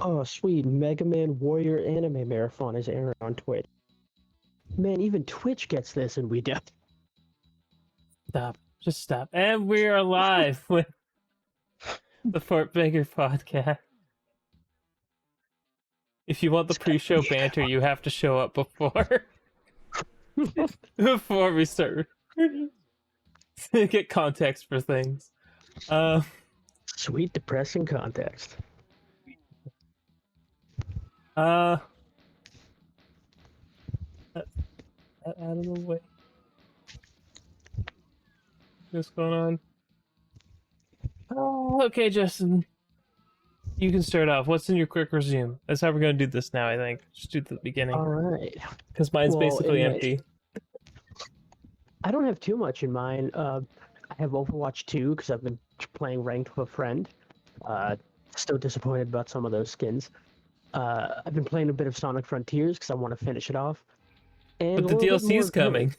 Oh, sweet. Mega Man Warrior Anime Marathon is airing on Twitch. Man, even Twitch gets this and we don't. Stop. Just stop. And we are live with the Fort Beggar podcast. If you want the pre-show banter, you have to show up before before we start. Get context for things. Sweet depressing context. Out of the way. What's going on? Oh, okay, Justin. You can start off. What's in your quick resume? That's how we're gonna do this now, I think. Just do the beginning. All right. Because mine's Well, basically anyway, empty. I don't have too much in mind. I have Overwatch 2 because I've been playing ranked with a friend. Still disappointed about some of those skins. I've been playing a bit of Sonic Frontiers because I want to finish it off. And But the DLC is coming.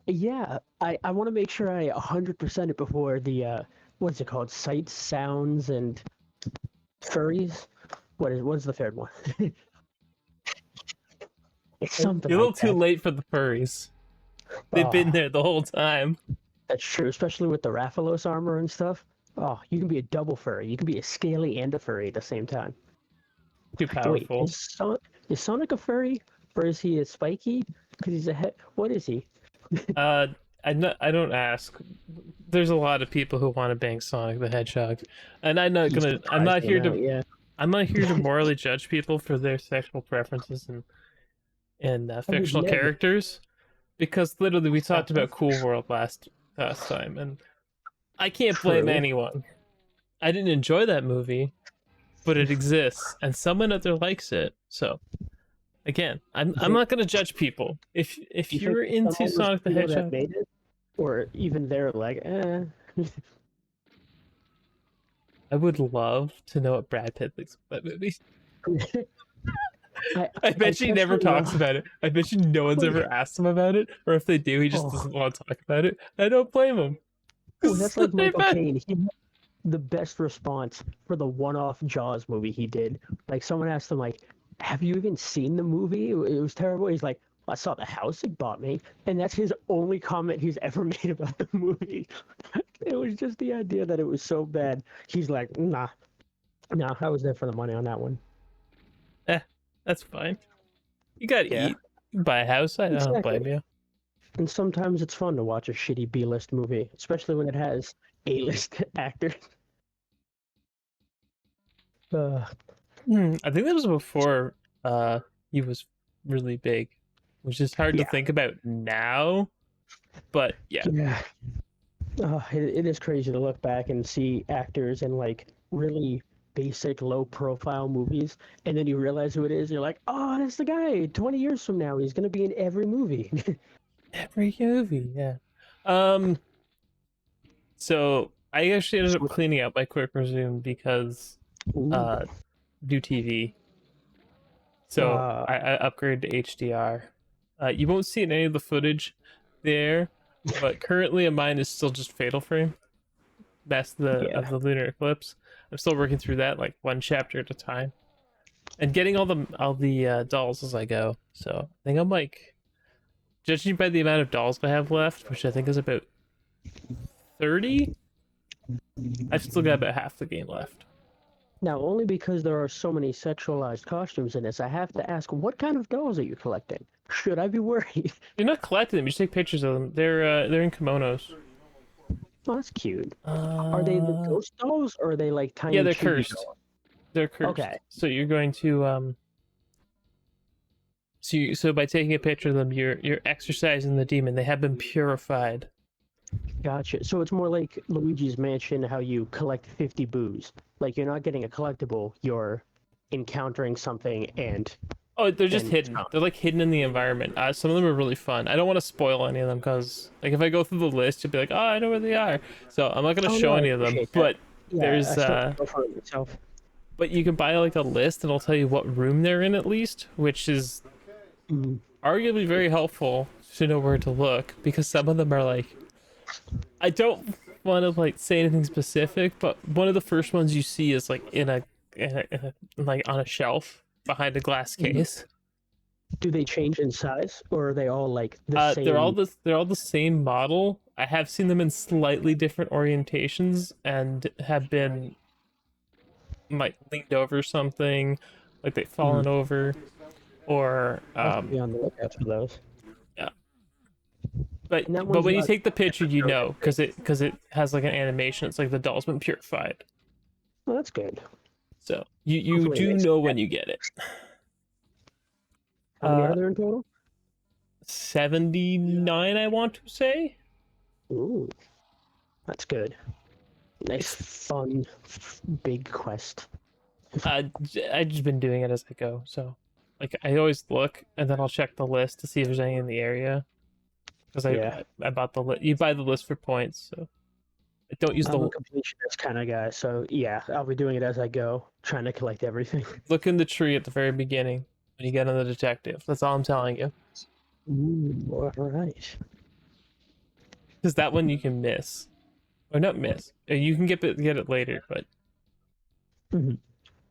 Yeah, I want to make sure I 100% it before the what's it called? Sights, sounds, and furries. What's the third one? It's something. You're a little like too that. late for the furries. They've been there the whole time. That's true, especially with the Rathalos armor and stuff. Oh, you can be a double furry. You can be a scaly and a furry at the same time. Too powerful. Wait, is Sonic a furry, or is he a spiky? Because he's a what is he? I don't ask. There's a lot of people who want to bang Sonic the Hedgehog, and I'm not here to morally judge people for their sexual preferences and fictional characters, because literally we talked about Cool World last time, and I can't blame anyone. I didn't enjoy that movie, but it exists, and someone out there likes it. So, again, I'm not gonna judge people. If you're into Sonic the Hedgehog, or even they're like, eh. I would love to know what Brad Pitt thinks of that movie. I bet he never talks about it. I bet you no one's ever asked him about it, or if they do, he just doesn't want to talk about it. I don't blame him. Oh, that's like Michael Caine. He had the best response for the one-off Jaws movie he did. Like, someone asked him, like, have you even seen the movie? It was terrible. He's like, I saw the house it bought me. And that's his only comment he's ever made about the movie. It was just the idea that it was so bad. He's like, nah, I was there for the money on that one. That's fine. You gotta eat. You buy a house. I don't blame you. And sometimes it's fun to watch a shitty B-list movie, especially when it has A-list actors. I think that was before he was really big, which is hard to think about now. But yeah. It is crazy to look back and see actors in like really basic, low-profile movies, and then you realize who it is. And you're like, oh, that's the guy. 20 years from now, he's gonna be in every movie. Every movie, yeah. So I actually ended up cleaning out my quick resume because do TV. So I upgraded to HDR. You won't see any of the footage there, but currently mine is still just Fatal Frame. That's of the lunar eclipse. I'm still working through that, like one chapter at a time, and getting all the dolls as I go. So I think I'm like, judging by the amount of dolls I have left, which I think is about 30, I've still got about half the game left. Now, only because there are so many sexualized costumes in this, I have to ask, what kind of dolls are you collecting? Should I be worried? You're not collecting them. You just take pictures of them. They're in kimonos. Oh, that's cute. Are they the ghost dolls, or are they like tiny? Yeah, they're cursed. Dolls? They're cursed. Okay. So you're going to So by taking a picture of them, you're exorcising the demon. They have been purified. Gotcha. So it's more like Luigi's Mansion, how you collect 50 boos. Like, you're not getting a collectible, you're encountering something and... Oh, they're just hidden. They're like hidden in the environment. Some of them are really fun. I don't want to spoil any of them because, like, if I go through the list, you'll be like, oh, I know where they are. So I'm not going to show any of them. But there's... But you can buy, like, a list and it'll tell you what room they're in at least, which is arguably very helpful to know where to look, because some of them are like... I don't want to like say anything specific, but one of the first ones you see is like in a like on a shelf behind a glass case. Do they change in size, or are they all like the same? They're all the same model. I have seen them in slightly different orientations and have been like leaned over something, like they've fallen over, or I'll have to be on the lookout for those. yeah. And that But one's when you not take the picture, you know, realistic. because it has like an animation. It's like the doll's been purified, Well, that's good. so you Hopefully it do makes know sense. when you get it. How many are there in total? 79, I want to say. Ooh, that's good. Nice, It's fun, big quest. I've just been doing it as I go, so like I always look and then I'll check the list to see if there's any in the area because Yeah, I bought the list. You buy the list for points, so I don't use I'm a the completionist kind of guy, so yeah, I'll be doing it as I go, trying to collect everything. look in the tree at the very beginning when you get on the detective. That's all I'm telling you, Ooh, all right. because that one you can miss or not miss. You can get it later, but Mhm.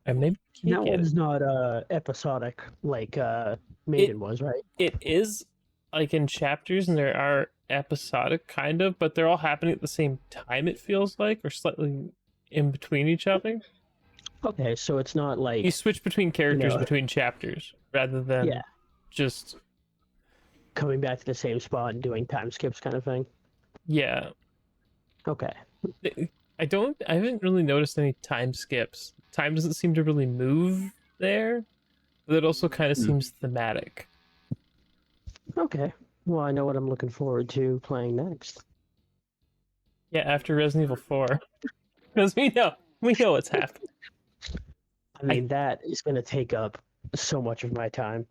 and maybe you can't That get it. one's not episodic like It Maiden was, right? it is like in chapters and there are episodic kind of, but they're all happening at the same time it feels like, or slightly in between each other. Okay, so it's not You like, switch between you characters know, between chapters rather yeah, than just coming back to the same spot and doing time skips kind of thing. yeah. Okay. I haven't really noticed any time skips. Time doesn't seem to really move there, but it also kind of Hmm. seems thematic. Okay. Well, I know what I'm looking forward to playing next. Yeah, after Resident Evil 4. Because we know what's happening. I I mean, that is going to take up so much of my time.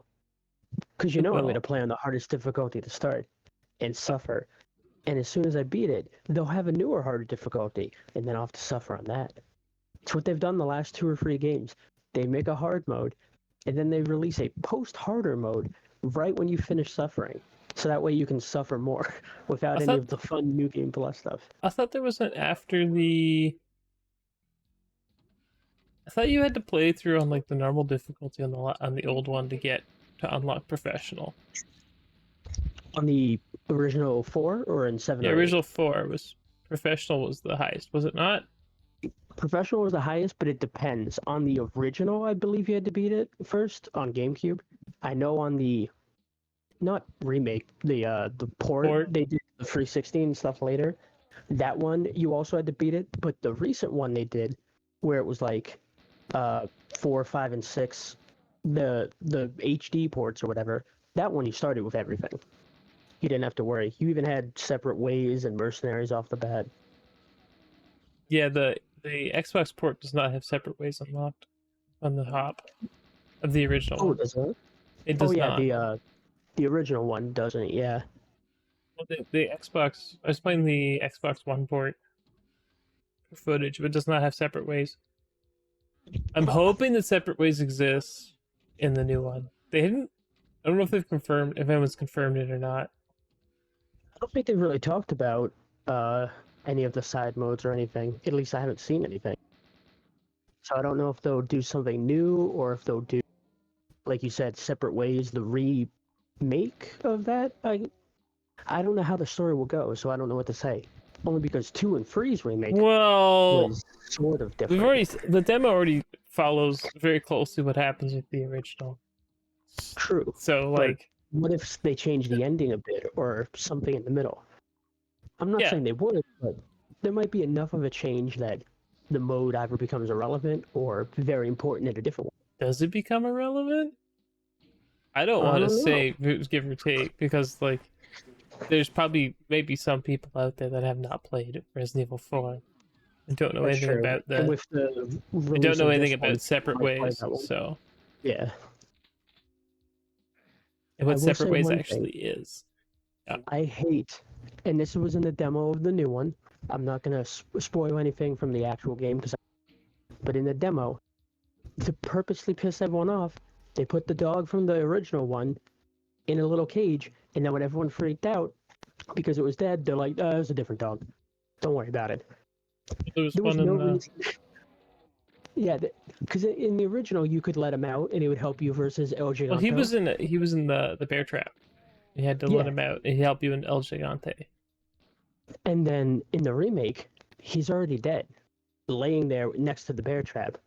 Because you it know I'm going to will. play on the hardest difficulty to start and suffer. And as soon as I beat it, they'll have a newer, harder difficulty, and then I'll have to suffer on that. It's what they've done the last 2 or 3 games. They make a hard mode, and then they release a post-harder mode right when you finish suffering. So that way you can suffer more I without any thought of the fun New Game Plus stuff. I thought there was an after the I thought you had to play through on like the normal difficulty on the old one to unlock professional. On the original 4 or in 7 Yeah, or 8? original 4 was professional was the highest, was it not? Professional was the highest, but it depends. On the original, I believe you had to beat it first on GameCube. I know on the not remake, the port Or they did the 316 stuff later. That one you also had to beat it, but the recent one they did, where it was like 4, 5, and 6, the HD ports or whatever. That one you started with everything. You didn't have to worry. You even had separate ways and mercenaries off the bat. yeah, the Xbox port does not have separate ways unlocked on the hop of the original Oh, one. does it? It Oh does yeah, not. the original one doesn't. Yeah. Well, the Xbox I was playing the Xbox One port for footage, but it does not have separate ways. I'm hoping that separate ways exists in the new one. They didn't. I don't know if they've confirmed if anyone's confirmed it or not. I don't think they've really talked about uh, any of the side modes or anything. At least I haven't seen anything. So I don't know if they'll do something new or if they'll do, like you said, separate ways, the remake of that. I don't know how the story will go, so I don't know what to say. Only because 2 and 3's remake Well, was sort of we've different. already the demo already follows very closely what happens with the original. True. So But like, what if they change the ending a bit or something in the middle? I'm not yeah, saying they would, but there might be enough of a change that the mode either becomes irrelevant or very important in a different does it become irrelevant? I don't way. I want to don't know. say give or take because like there's probably maybe some people out there that have not played Resident Evil 4 and don't know That's anything true. about And the with the I don't release know of anything this one, about separate might play ways. that one. So, Yeah. and I what will separate say ways one thing. actually is. Yeah. I hate, and this was in the demo of the new one. I'm not gonna spoil anything from the actual game, but in the demo, to purposely piss everyone off, they put the dog from the original one in a little cage, and then when everyone freaked out because it was dead, they're like, it was a different dog. Don't worry about it. There was There was one no in reason. Yeah, because in the original you could let him out and he would help you versus El Well, Giganto. he was in the bear trap. You had to let Yeah, him out. He helped you in El Gigante. and then in the remake, he's already dead, laying there next to the bear trap.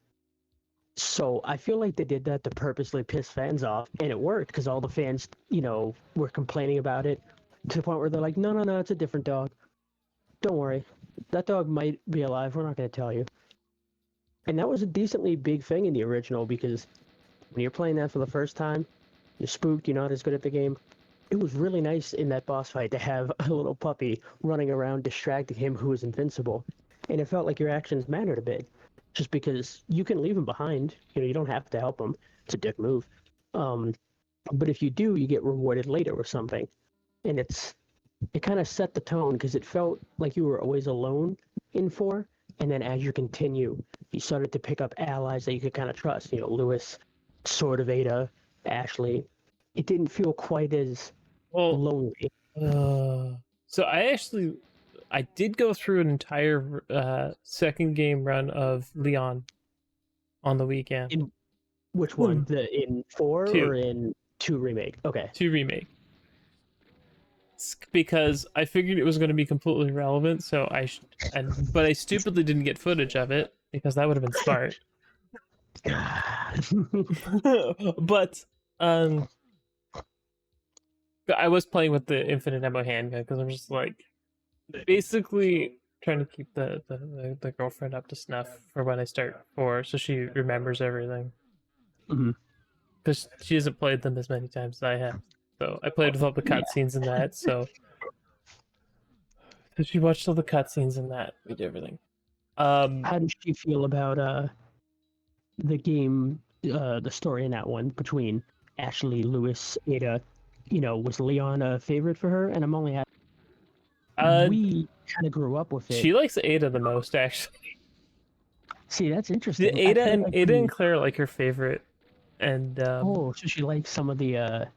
So I feel like they did that to purposely piss fans off, and it worked because all the fans, were complaining about it to the point where they're like, "No, no, no, it's a different dog. Don't worry, that dog might be alive. We're not going to tell you." And that was a decently big thing in the original because when you're playing that for the first time, you're spooked. You're not as good at the game. It was really nice in that boss fight to have a little puppy running around distracting him who is invincible, and it felt like your actions mattered a bit just because you can leave him behind. You don't have to help him. It's a dick move. Um, but if you do, you get rewarded later with something. And it kind of set the tone because it felt like you were always alone in 4. And then as you continue, you started to pick up allies that you could kind of trust. Lewis, Sword of Ada, Ashley. It didn't feel quite as Well, lonely. so I did go through an entire second game run of Leon on the weekend. In which one? In 4 Two. or in 2 remake? Okay. 2 remake. Because I figured it was going to be completely irrelevant, so but I stupidly didn't get footage of it because that would have been smart. But I was playing with the infinite ammo handgun because I'm just like basically trying to keep the girlfriend up to snuff for when I start 4, so she remembers everything. Because she hasn't played them as many times as I have. So I played with all the cutscenes in that. So she watched all the cutscenes in that. We did everything. How did she feel about the game, the story in that one between Ashley, Lewis, Ada? Was Leon a favorite for her? And I'm only we kind of grew up with it. She likes Ada the most, actually. See, that's interesting. Ada and Claire like her favorite, and so she likes some of the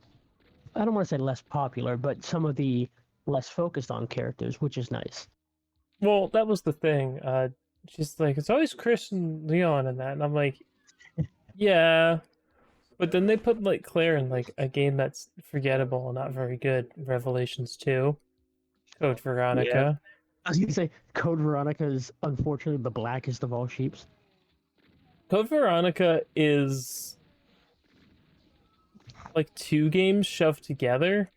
I don't want to say less popular, but some of the less focused on characters, which is nice. Well, that was the thing. She's like, it's always Chris and Leon in that, and I'm like, yeah. But then they put like Claire in like a game that's forgettable and not very good, Revelations 2, Code Veronica. Yeah. I was gonna say Code Veronica is unfortunately the blackest of all sheeps. Code Veronica is like 2 games shoved together.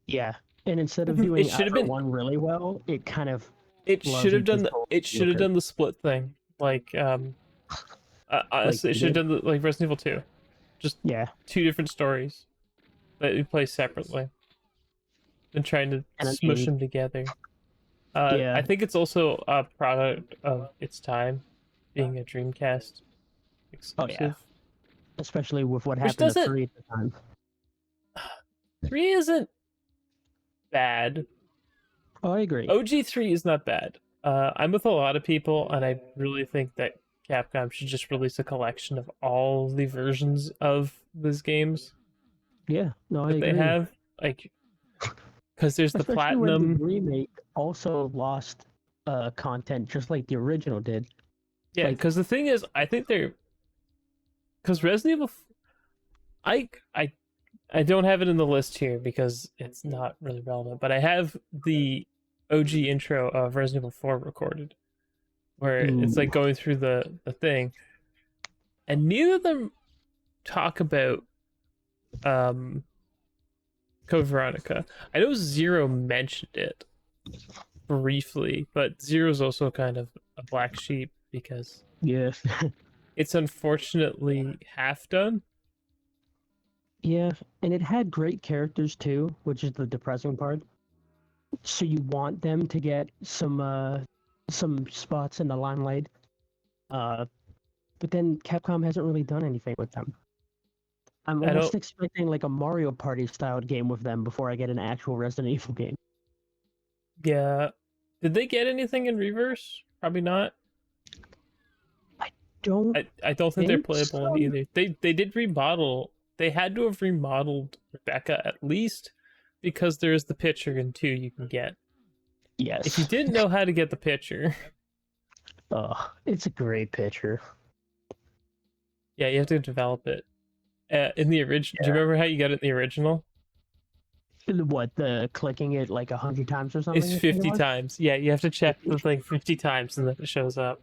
Yeah, and instead of doing one really well, it kind of should have done the split thing. Like honestly, it should have done like Resident Evil 2. Just 2 different stories that you play separately and trying to smush them together. I think it's also a product of its time, being a Dreamcast exclusive. Oh yeah, especially with what happened to 3 at the time. 3 isn't bad. Oh, I agree. OG3 is not bad. I'm with a lot of people, and I really think that Capcom should just release a collection of all the versions of these games. Yeah, no, I agree. They have, like, because there's the Platinum. When the remake also lost content, just like the original did. Yeah, because the thing is, I think because Resident Evil, I don't have it in the list here because it's not really relevant, but I have the OG intro of Resident Evil 4 recorded, where it's like going through the thing, and neither of them talk about Code Veronica. I know Zero mentioned it briefly, but Zero's also kind of a black sheep because it's unfortunately half done. Yeah, and it had great characters too, which is the depressing part. So you want them to get some spots in the limelight, but then Capcom hasn't really done anything with them. I'm almost expecting like a Mario Party styled game with them before I get an actual Resident Evil game. Yeah, did they get anything in Reverse? Probably not. I don't think they're playable in either. They did remodel. They had to have remodeled Rebecca at least, because there's the picture in 2 you can get. Yes. If you didn't know how to get the picture. Oh, it's a great picture. Yeah, you have to develop it. In the original, do you Yeah. remember how you got it in the original? What, the clicking it like 100 times or It's something? I think it 50 was. times. Yeah, you have to check the thing 50 times and then it shows up.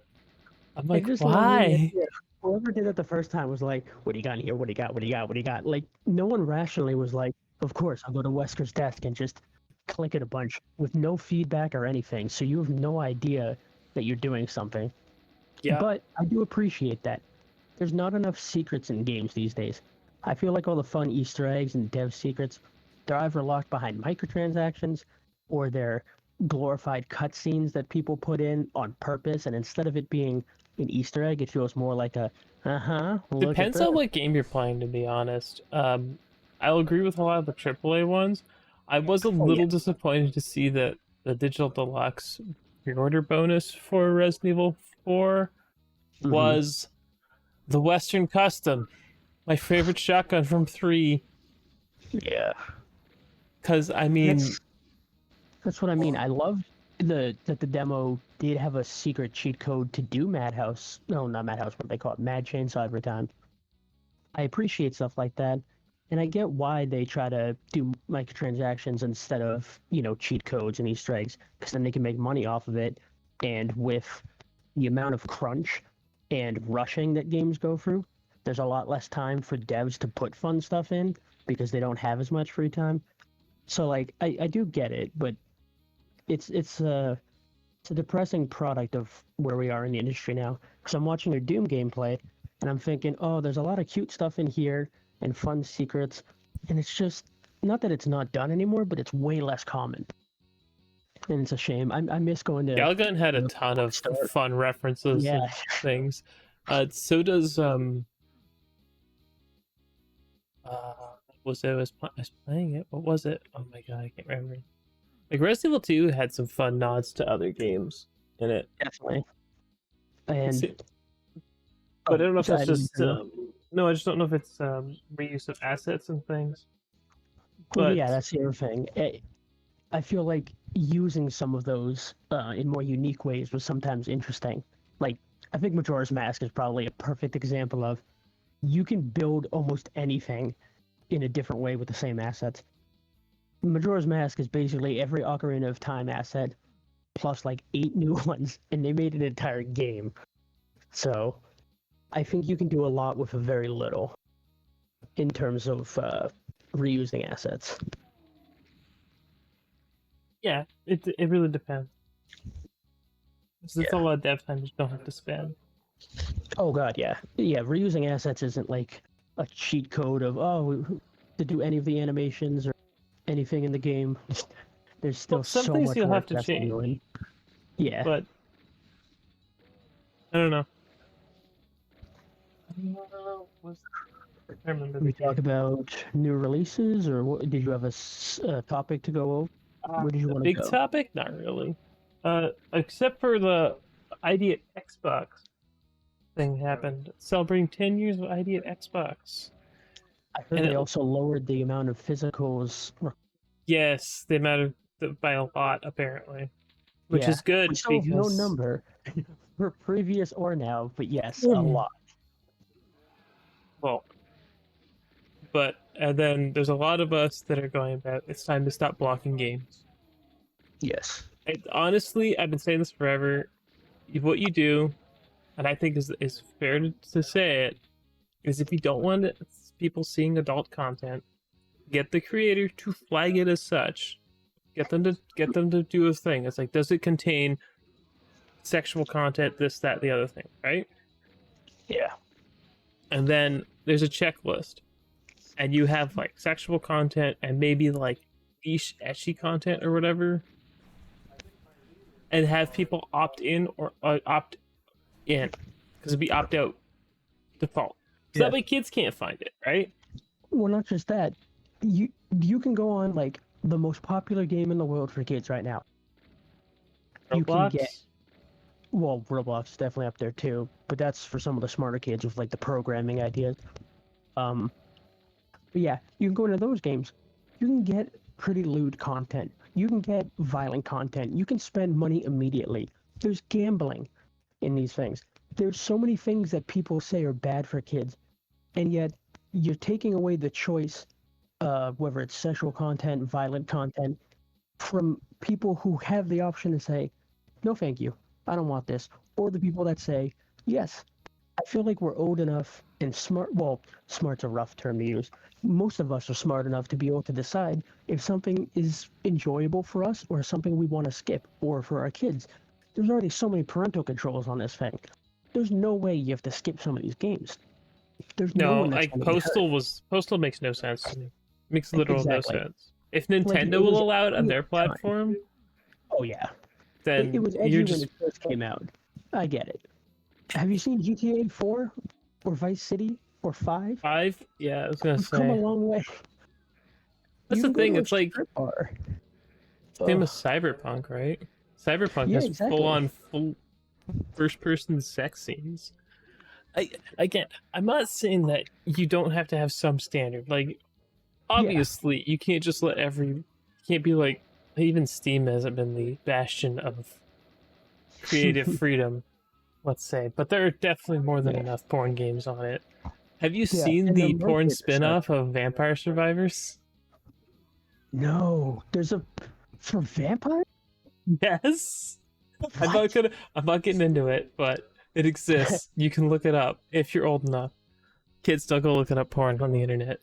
I'm I like, just love the why? idea. Whoever did it the first time was like, "What do you got in here? What do you got? What do you got? What do you got?" Like, no one rationally was like, "Of course, I'll go to Wesker's desk and just click it a bunch with no feedback or anything." So you have no idea that you're doing something. Yeah. But I do appreciate that. There's not enough secrets in games these days. I feel like all the fun Easter eggs and dev secrets, they're either locked behind microtransactions or they're glorified cutscenes that people put in on purpose. And instead of it being an Easter egg, it feels more like a, look at Depends this. on what game you're playing, to be honest. I'll agree with a lot of the AAA ones. I was a Oh, yeah. little disappointed to see that the digital deluxe pre-order bonus for Resident Evil 4 Hmm. was the Western Custom, my favorite shotgun from 3. Yeah. Because, I mean, That's what I mean. I love that the demo did have a secret cheat code to do Madhouse. No, not Madhouse. What they call it, Mad Chainsaw every time. I appreciate stuff like that, and I get why they try to do microtransactions instead of cheat codes and Easter eggs, because then they can make money off of it. And with the amount of crunch and rushing that games go through, there's a lot less time for devs to put fun stuff in because they don't have as much free time. So like I do get it, but it's a depressing product of where we are in the industry now. Because I'm watching their Doom gameplay, and I'm thinking, oh, there's a lot of cute stuff in here and fun secrets, and it's just not that it's not done anymore, but it's way less common, and it's a shame. I miss going to Galgun had a the ton of store. fun references Yeah, and things. So does I was playing it. What was it? Oh my god, I can't remember. Like Resident Evil 2 had some fun nods to other games in it. definitely. And But I oh, don't know if so that's I didn't just know. no, I just don't know if it's reuse of assets and things. Well, yeah, But that's the other thing. I feel like using some of those in more unique ways was sometimes interesting. Like, I think Majora's Mask is probably a perfect example of you can build almost anything in a different way with the same assets. Majora's Mask is basically every Ocarina of Time asset plus like 8 new ones, and they made an entire game. So I think you can do a lot with a very little in terms of reusing assets. yeah, it really depends. It's a Yeah. lot of dev time you don't have to spend. Oh god, yeah, yeah. Reusing assets isn't like a cheat code of to do any of the animations or anything in the game. There's Well, still some so things much you'll have work to that's to change, go in. Yeah. but I don't know. I remember the We talk game. about new releases, or what, did you have a topic to go over? Where did you A want to big go? topic? Not really. Except for the ID at Xbox thing happened, celebrating 10 years of ID at Xbox. I heard And they also lowered the amount of physicals. yes, they mattered by a lot apparently, which Yeah, is we good still have no because number for previous or now, but yes, a Hmm. lot. well, but and then there's a lot of us that are going about it's time to stop blocking games. Yes. Honestly, I've been saying this forever. What you do, and I think is fair to say it, is if you don't want people seeing adult content, get the creator to flag it as such. Get them to do a thing. It's like, does it contain sexual content, this, that, the other thing, right? Yeah. And then there's a checklist, and you have like sexual content and maybe like niche ecchi content or whatever, and have people opt in or opt in because it'd be opt out default. So Yeah. that way kids can't find it, right? Well, not just that. You can go on like the most popular game in the world for kids right now. You can get Roblox. well, Roblox is definitely up there too, but that's for some of the smarter kids with like the programming ideas. Um, but yeah, you can go into those games. You can get pretty lewd content. You can get violent content. You can spend money immediately. There's gambling in these things. There's so many things that people say are bad for kids, and yet you're taking away the choice, whether it's sexual content, violent content, from people who have the option to say, no, thank you, I don't want this, or the people that say, yes, I feel like we're old enough and smart. Well, smart's a rough term to use. Most of us are smart enough to be able to decide if something is enjoyable for us or something we want to skip, or for our kids. There's already so many parental controls on this thing. There's no way you have to skip some of these games. There's no No, one that's like going to be hurt. Postal makes no sense to me. Makes literal no Exactly. sense. If Like, Nintendo it was will allow it on edgy their at the time. platform, Oh yeah, it then was edgy you're when just it first came out. I get it. Have you seen GTA 4 or Vice City or 5? 5. Yeah, I was gonna We've come a say long way. that's You the can go thing. to a It's like strip bar. same as Ugh. Cyberpunk, right? Cyberpunk Yeah, has exactly. full first person sex scenes. Again, I'm not saying that you don't have to have some standard. Like, Yeah. obviously, you can't just let you can't be like, even Steam hasn't been the bastion of creative freedom, let's say, but there are definitely more than Yeah. enough porn games on it. Have you Yeah, seen and the the porn market is such. spin-off of Vampire Survivors? No, there's a for vampire. Yes. What? I'm not getting into it, but it exists. You can look it up if you're old enough. Kids don't go looking up porn on the internet.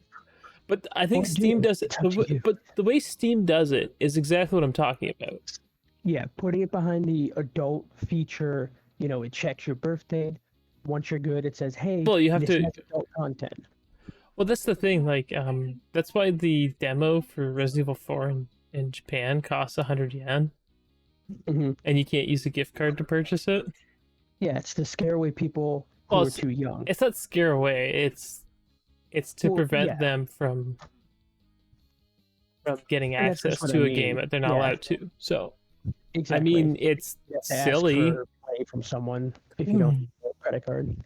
But I think Or Steam do does it. it's up to you. But the way Steam does it is exactly what I'm talking about. Yeah, putting it behind the adult feature. It checks your birth date. Once you're good, it says, "Hey, Well, you have this to. has adult content." Well, that's the thing. Like, that's why the demo for Resident Evil 4 in Japan costs 100 yen, Hmm. and you can't use a gift card to purchase it. Yeah, it's to scare away people Well, who are too young. it's not scare away. It's to Well, prevent yeah, them from getting and that's just access what I to a game mean. that they're not Yeah, allowed to. So, I exactly. mean, it's You have to ask silly. for money from someone if you don't have a credit card.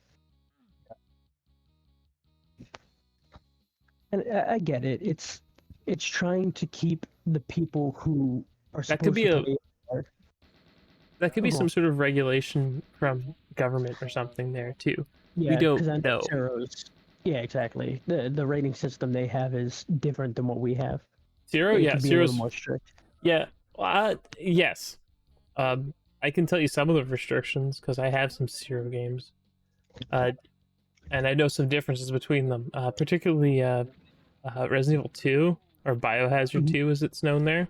And I get it. It's trying to keep the people who are That could supposed be to a pay. that could be Oh, some sort of regulation from government or something there too. We yeah, don't because I know know. Zero's. Yeah, exactly. The rating system they have is different than what we have. Zero, It yeah, could be a little zero's more strict. yeah. Yes. I can tell you some of the restrictions because I have some Zero games, uh, and I know some differences between them. Particularly Resident Evil 2 or Biohazard Mhm. 2, as it's known there.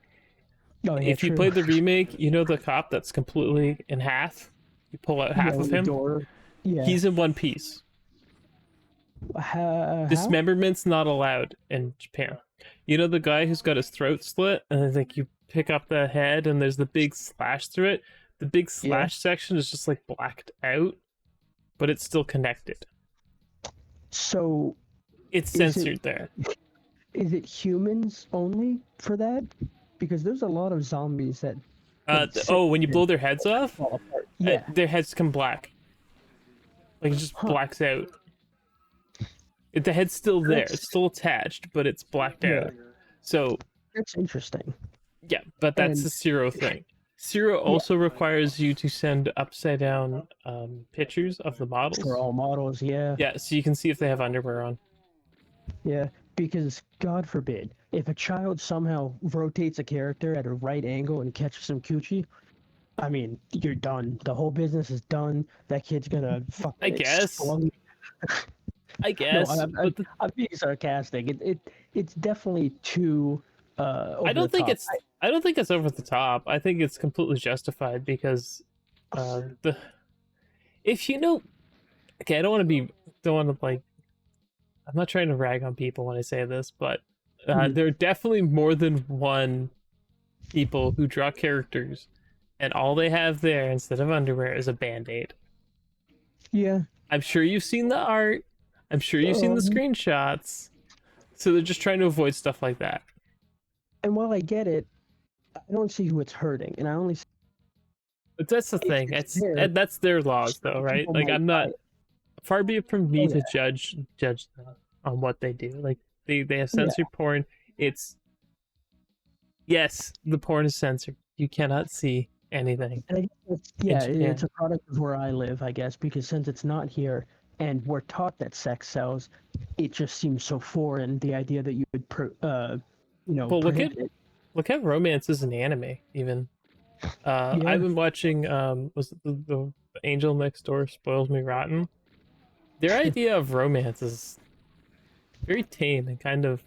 Oh yeah, If you true. played the remake, you know the cop that's completely in half. You pull out Yeah, half of with the him. door. Yeah. He's in one piece. How? Dismemberment's not allowed in Japan. You know the guy who's got his throat slit, and I think you pick up the head, and there's the big slash through it. The big Yeah. slash section is just like blacked out, but it's still connected. So It's is censored it there. is it humans only for that? Because there's a lot of zombies that When you blow their heads off, fall apart. Yeah. their heads come black. Like it just Huh. blacks out. The head's still there. That's- It's still attached, but it's blacked Yeah. out. So That's interesting. yeah, but that's And- the Zero thing. Zero also requires you to send upside down pictures of the models. For all models, yeah. Yeah, so you can see if they have underwear on. Yeah. Because God forbid, if a child somehow rotates a character at a right angle and catches some coochie, I mean, you're done. The whole business is done. That kid's gonna fucking I guess. explode. I No, guess. I'm I'm being sarcastic. It's definitely too over I don't the think top. I don't think it's over the top. I think it's completely justified because the if you know okay, I don't want to like I'm not trying to rag on people when I say this, but Mhm. there are definitely more than one people who draw characters and all they have there instead of underwear is a band-aid. Yeah. I'm sure you've seen the art. I'm sure you've seen the screenshots. So they're just trying to avoid stuff like that. And while I get it, I don't see who it's hurting, and I only see But that's the thing. That's their laws though, right? people Like might I'm not buy it. far be it from me Oh, to judge them on what they do. Like they have Yeah. censored porn. It's yes, the porn is censored. You cannot see anything. And I guess it's Japan. a product of where I live, I guess, because since it's not here, and we're taught that sex sells, it just seems so foreign. The idea that you would, Well, prohibit it. look at romances in anime even. Yeah, I've been watching was it the Angel Next Door Spoils Me Rotten. Their idea of romance is very tame and kind of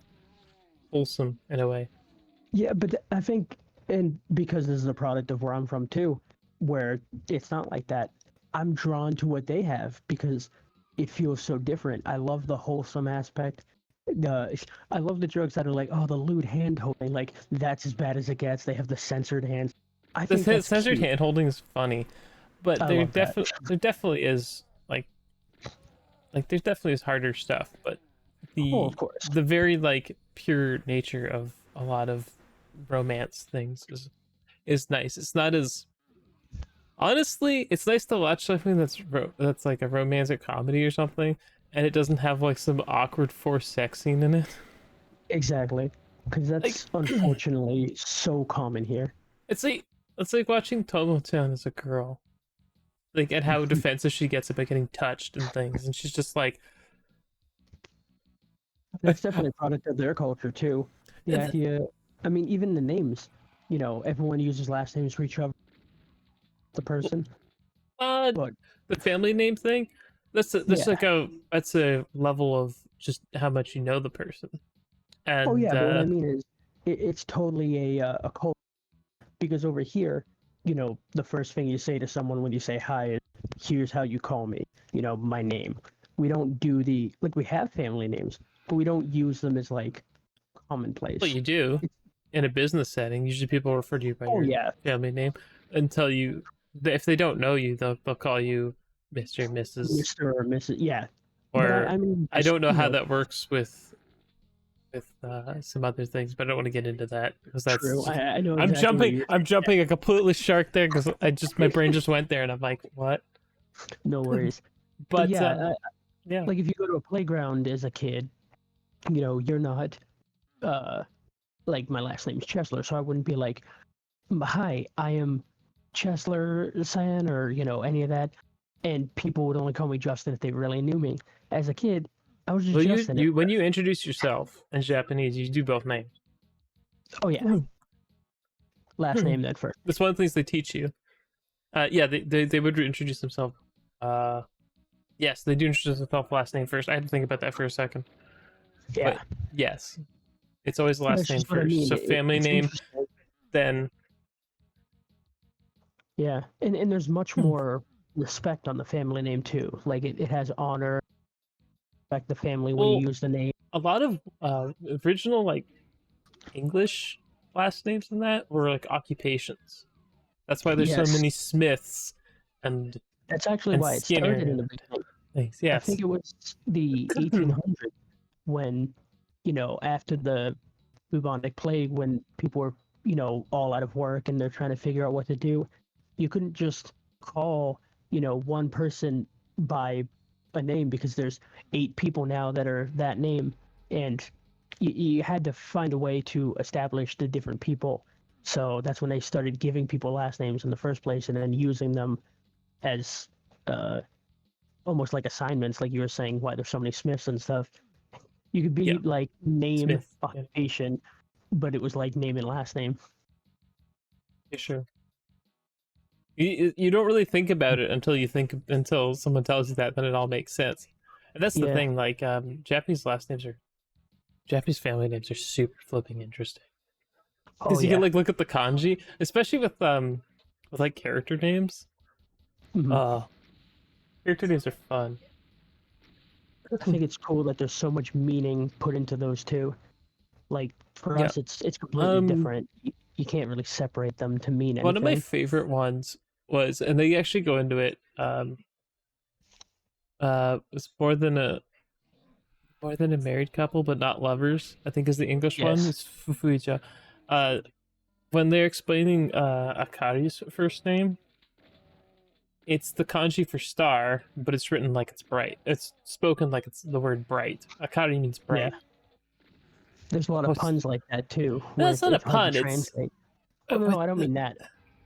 wholesome in a way. yeah, but I think, and because this is a product of where I'm from too, where it's not like that. I'm drawn to what they have because it feels so different. I love the wholesome aspect. I love the jokes that are like, oh, the lewd hand holding, like that's as bad as it gets. They have the censored hands. I think The that's censored cute. hand holding is funny, but I love that. there definitely is there definitely is harder stuff, but Oh, of course. the very like pure nature of a lot of romance things is nice. It's not as honestly, it's nice to watch something that's like a romantic comedy or something, and it doesn't have like some awkward forced sex scene in it. Exactly. Because Like that's unfortunately so common here. it's like watching Tomotown as a girl, like at how defensive she gets about getting touched and things, and she's just like, That's definitely a product of their culture too. The idea, I mean, even the names. Everyone uses last names for each other, the person. But the family name thing. That's yeah. like that's a level of just how much you know the person, Oh and yeah, but what I mean is, it's totally a culture because over here, the first thing you say to someone when you say hi is, "Here's how you call me." My name. We don't do the like we have family names, but we don't use them as like well, commonplace. you do in a business setting. Usually, people refer to you by Oh your yeah, family name until if they don't know you, they'll call you Mr. Mrs. Mr. or Mrs. Yeah, but I, Or I mean, I just don't know how that works with some other things, but I don't want to get into that because true. that's I know exactly what you're. I'm jumping a completely shark there because my brain just went there and I'm like, what? No worries. But But yeah, yeah. like if you go to a playground as a kid, you're not uh like my last name's Chesler, so I wouldn't be like, "Hi, I am Chesler San," or any of that. And people would only call me Justin if they really knew me. As a kid, I was just Well, Justin. you when you introduce yourself in Japanese, you do both names. Oh yeah, last name then first. That's one of the things they teach you. Yeah, they would introduce themselves. Uh, yes, they do introduce themselves last name first. I had to think about that for a second. Yeah, But yes, it's always last that's name just what I first. mean. So family It's name, interesting. then Yeah, and there's much more respect on the family name too. Like it has honor, respect the family when you well, use the name. a lot of original like English last names in that were like occupations. That's why there's so Yes, many Smiths and that's actually why it Skinner started in the and beginning. things. I Yes. think it was the 1800s when, after the bubonic plague, when people were, all out of work and they're trying to figure out what to do. You couldn't just call, one person by a name because there's 8 people now that are that name, and you had to find a way to establish the different people. So that's when they started giving people last names in the first place, and then using them as uh, almost like assignments, like you were saying, why there's so many Smiths and stuff. You could Yeah. be like name, Smith. Yeah. occupation, but it was like name and last name. Yeah, sure. You don't really think about it until someone tells you that, then it all makes sense. And that's the Yeah. thing. Like Japanese family names are super flipping interesting Oh because you can yeah. like look at the kanji, especially with like character names. Mhm. Uh, character names are fun. I think it's cool that there's so much meaning put into those two. Like for Yeah. us, it's completely different. You can't really separate them to mean One of my anything. favorite ones was, and they actually go into it. It's more than a married couple, but not lovers. I think is the English one. Yes. It's Fufuja. Uh, when they're explaining Akari's first name, it's the kanji for star, but it's written like it's bright. It's spoken like it's the word bright. Akari means Yeah. bright. There's a lot of puns like that too, No, where it's not a it's hard to pun. It's translate. Oh no, with I don't mean that.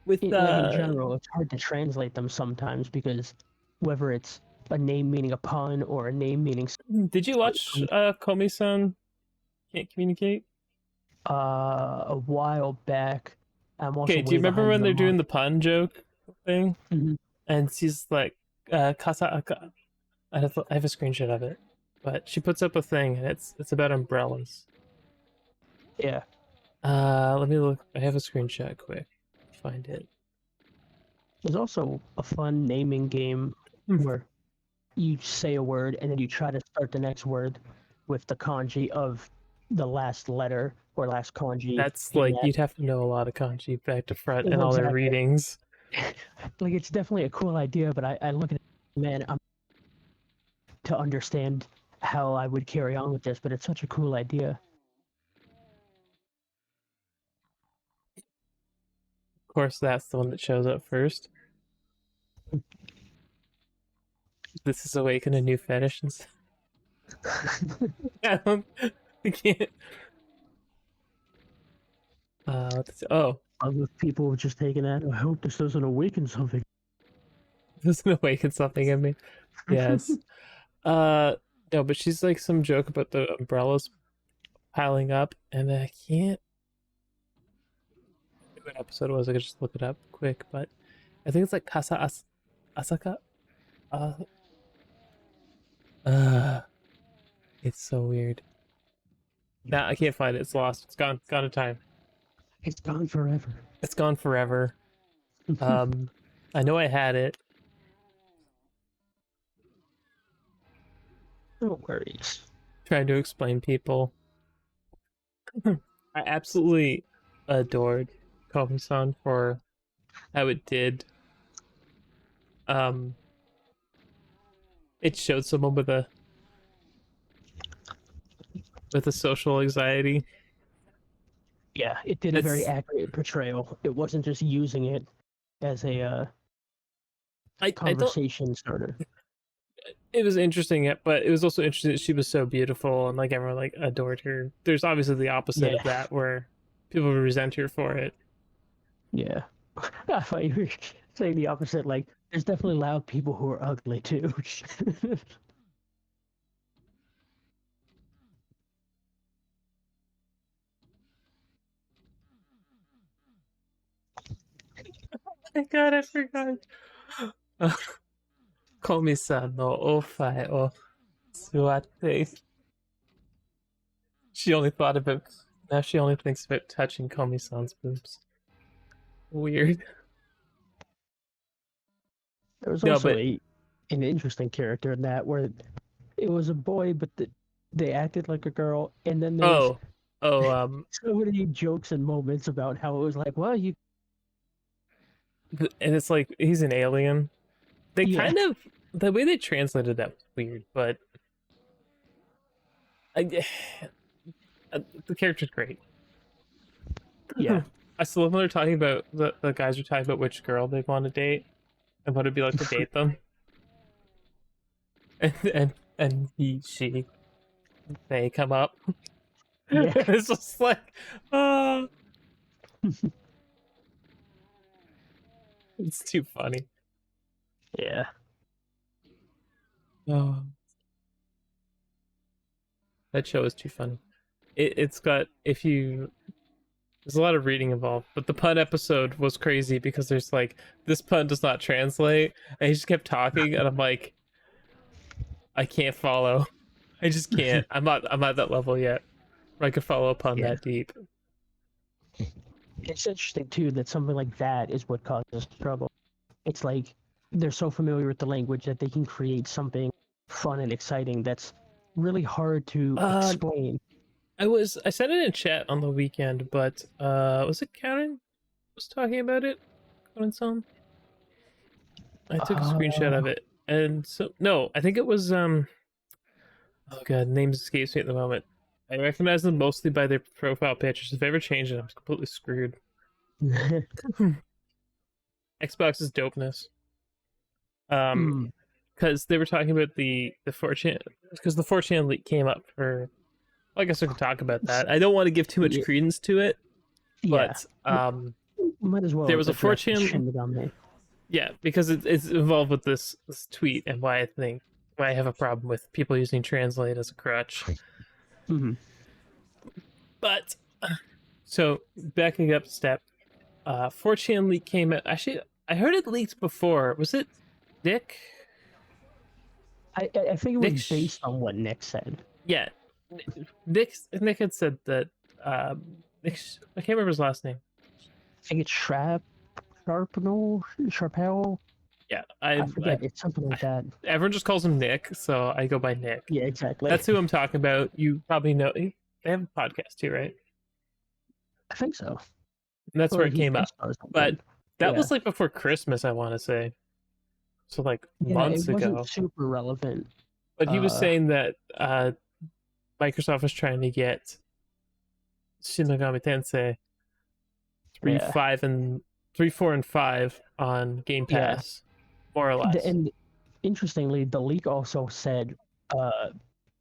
with Like in general, it's hard to translate them sometimes because whether it's a name meaning a pun or a name meaning Did you watch Komi-san Can't Communicate? a while back. I'm also Okay, do you way remember behind when the they're doing month. the pun joke thing? Mhm. And she's like, Kasa, I have a screenshot of it, but she puts up a thing and it's about umbrellas. Yeah. Let me look. I have a screenshot. Quick, find it. There's also a fun naming game Hmm. where you say a word and then you try to start the next word with the kanji of the last letter or last kanji That's in like that. you'd have to know a lot of kanji back to front and Well, all their exactly. readings. Like it's definitely a cool idea, but I look at it, man, I'm to understand how I would carry on with this, but it's such a cool idea. Of course, that's the one that shows up first. This is awaken a new fetish. I don't. I can't. Oh, Other people have just taken that. I hope this doesn't awaken something. this is awaken something in me. Yes. Uh, no, but she's like some joke about the umbrellas piling up, and I can't. What episode it was? I could just look it up quick, but I think it's like Asaka. Uh, uh, it's so weird. Nah, I can't find it. It's lost. It's gone. Gone to time. It's gone forever. It's gone forever. I know I had it. No worries. Trying to explain people. I absolutely adored Komi-san for how it did. Um, it showed someone with a social anxiety. Yeah, it did a very It's accurate portrayal. It wasn't just using it as a I don't. conversation starter. It was interesting, but it was also interesting that she was so beautiful and like everyone like adored her. There's obviously the opposite Yeah, of that where people resent her for it. yeah. I thought you were saying the opposite. Like, there's definitely loud people who are ugly too. My God, I forgot. Komi-san no ofai o suate. She only thought about now. She only thinks about touching Komi-san's boobs. Weird. There was No, also but an interesting character in that where it was a boy, but they acted like a girl, and then there was oh, oh, so many jokes and moments about how it was like, well, you, and it's like he's an alien. They yeah, kind of the way they translated that was weird, but I, the character's great. yeah, I still love when they're talking about the guys are talking about which girl they want to date and what it'd be like to date them, and she they come up. yeah, It's just like, oh, it's too funny. yeah. Oh, that show is too funny. It's got if you there's a lot of reading involved, but the pun episode was crazy because there's like this pun does not translate, and he just kept talking, and I'm like, I can't follow. I just can't. I'm not that level yet where I could follow a pun Yeah. that deep. It's interesting too that something like that is what causes trouble. It's like they're so familiar with the language that they can create something fun and exciting that's really hard to Uh, explain. I said it in chat on the weekend, but was it Karen was talking about it? Karen Song? I took a screenshot of Uh, it, and so no, I think it was oh god, names escapes me at the moment. I recognize them mostly by their profile pictures. If I ever change it, I'm completely screwed. Xbox's dopeness. mm, Because they were talking about the fortune, because the fortune leak came up for. Well, I guess we could talk about that. I don't want to give too much yeah, credence to it, yeah. but Might as there well was a address the fortune. Shin Megami. Yeah, because it's involved with this tweet and why I have a problem with people using Translate as a crutch. Hmm. But so backing up a step, 4chan leak came out. Actually, I heard it leaked before. Was it Nick? I think it was Nick? based on what Nick said. Yeah, Nick had said that. Nick, I can't remember his last name. I think it's Sharpel. Yeah, I forget. It's something like that. everyone just calls him Nick, so I go by Nick. Yeah, exactly. That's who I'm talking about. You probably know. They have a podcast too, right? I think so. And that's where it he came up. guest stars on But it. that Yeah. was like before Christmas, I want to say. So like Yeah, months it wasn't ago. super relevant. But he was saying that Microsoft was trying to get Shin Megami Tensei 3, 5, and 3, 4, and 5 on Game Pass, more or less. And interestingly, the leak also said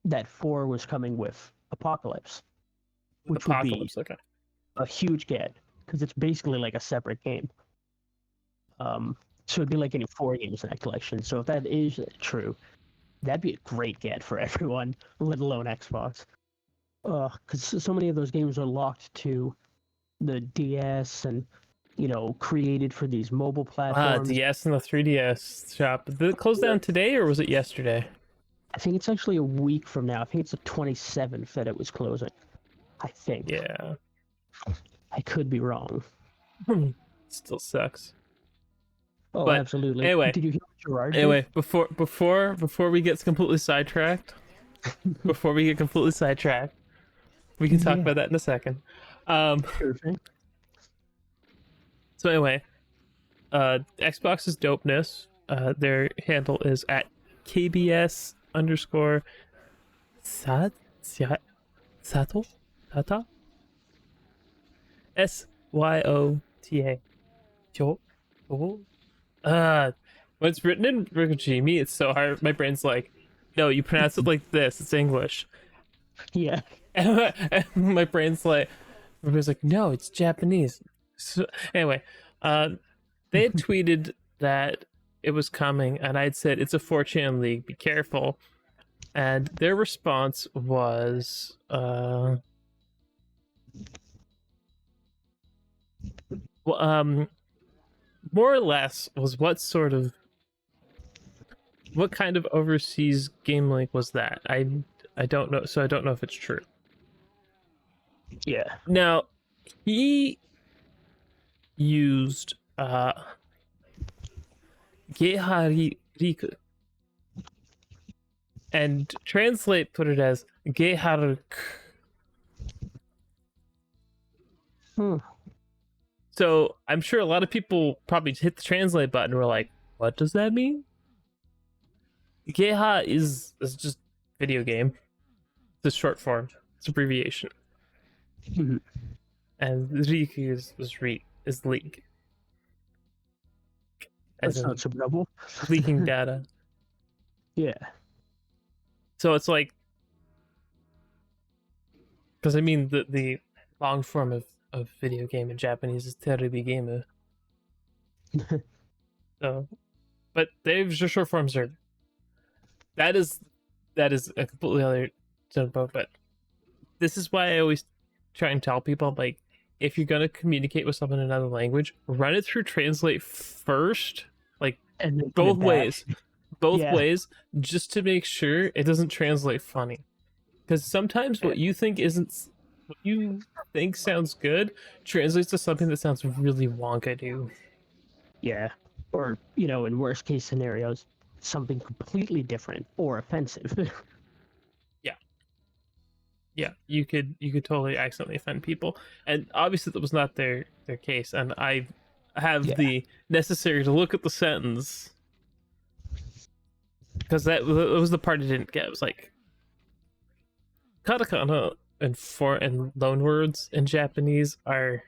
that 4 was coming with Apocalypse, which would be a huge get because it's basically like a separate game. So it'd be like getting 4 games in that collection. So if that is true, that'd be a great get for everyone, let alone Xbox. Because so many of those games are locked to the DS and, created for these mobile platforms. DS and the 3DS shop. Did it close down today or was it yesterday? I think it's actually a week from now. I think it's the 27th that it was closing. I think. Yeah. I could be wrong. Still sucks. Oh, but absolutely. Anyway, did you hear what Gerard did? Anyway, before we get completely sidetracked, we can talk about that in a second. Perfect. So anyway, Xbox's dopeness. Their handle is at KBS _ Sato SYOTA. When it's written in Rikijimi, it's so hard. My brain's like, no, you pronounce it like this. It's English. Yeah. And my brain's like, everybody's like, no, it's Japanese. So, anyway, they had tweeted that it was coming, and I'd said it's a 4chan league. Be careful. And their response was, more or less was what kind of overseas game link was that? I don't know, so I don't know if it's true. Yeah. Now, he used Gehariku, and Translate put it as Geharuk. So I'm sure a lot of people probably hit the Translate button and were like, what does that mean? Geha is just video game. It's a short form. It's abbreviation. Mm-hmm. And Riku is leak. That's not so double. Leaking data. Yeah. So it's like, because I mean the long form of video game in Japanese is terebi game. So, but their short forms are. That is a completely other boat. But this is why I always try and tell people, like, if you're gonna communicate with someone in another language, run it through Translate first, like, and both ways, just to make sure it doesn't translate funny. Because sometimes what you think sounds good translates to something that sounds really wonka to. Yeah. Or, in worst case scenarios, something completely different or offensive. Yeah, you could totally accidentally offend people, and obviously that was not their case. And I have the necessary to look at the sentence, because that was the part I didn't get. It was like katakana and loan words in Japanese are.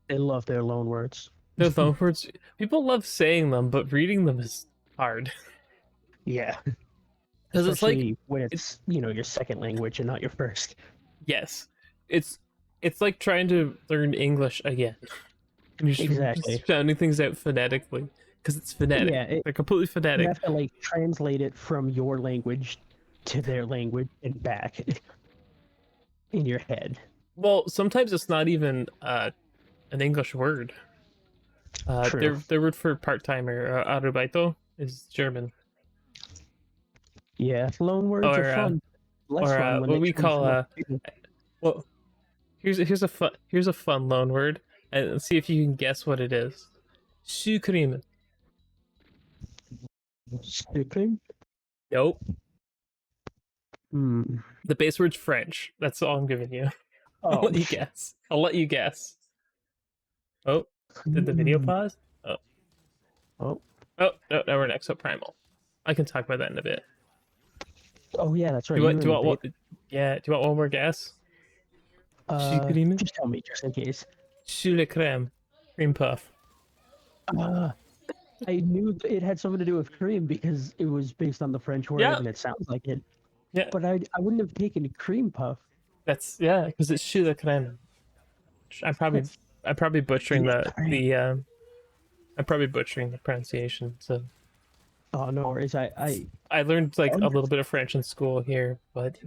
They love their loan words. Their loan words. People love saying them, but reading them is hard. Yeah. Because it's like when it's your second language and not your first. Yes, it's like trying to learn English again. And you're exactly sounding things out phonetically. because it's phonetic. Yeah, They're completely you phonetic. have to like translate it from your language to their language and back in your head. Well, sometimes it's not even an English word. True. Their word for part timer, Arbeito, is German, Yeah, loan words are or fun. Less fun when what they we come call from other people. well, here's a fun loan word, and see if you can guess what it is. Sucreme. Sticking? Nope. Hmm. The base word's French. That's all I'm giving you. I'll Oh, let you guess. I'll let you guess. Oh, did the video pause? Oh, oh, oh, no, now we're in Exoprimal. I can talk about that in a bit. oh, yeah, that's right. Do you You want? were Do in you the want? beta. Yeah. Do you want one more guess? Sucreme. Just tell me, just in case. Sous le crème. Cream puff. Uh, I knew it had something to do with cream because it was based on the French word Yeah. and it sounds like it. Yeah. But I wouldn't have taken cream puff. That's yeah, because it's sous le crème. I'm probably I'm probably butchering I'm probably butchering the pronunciation. So Oh, no worries. I learned like a under- little bit of French in school here, but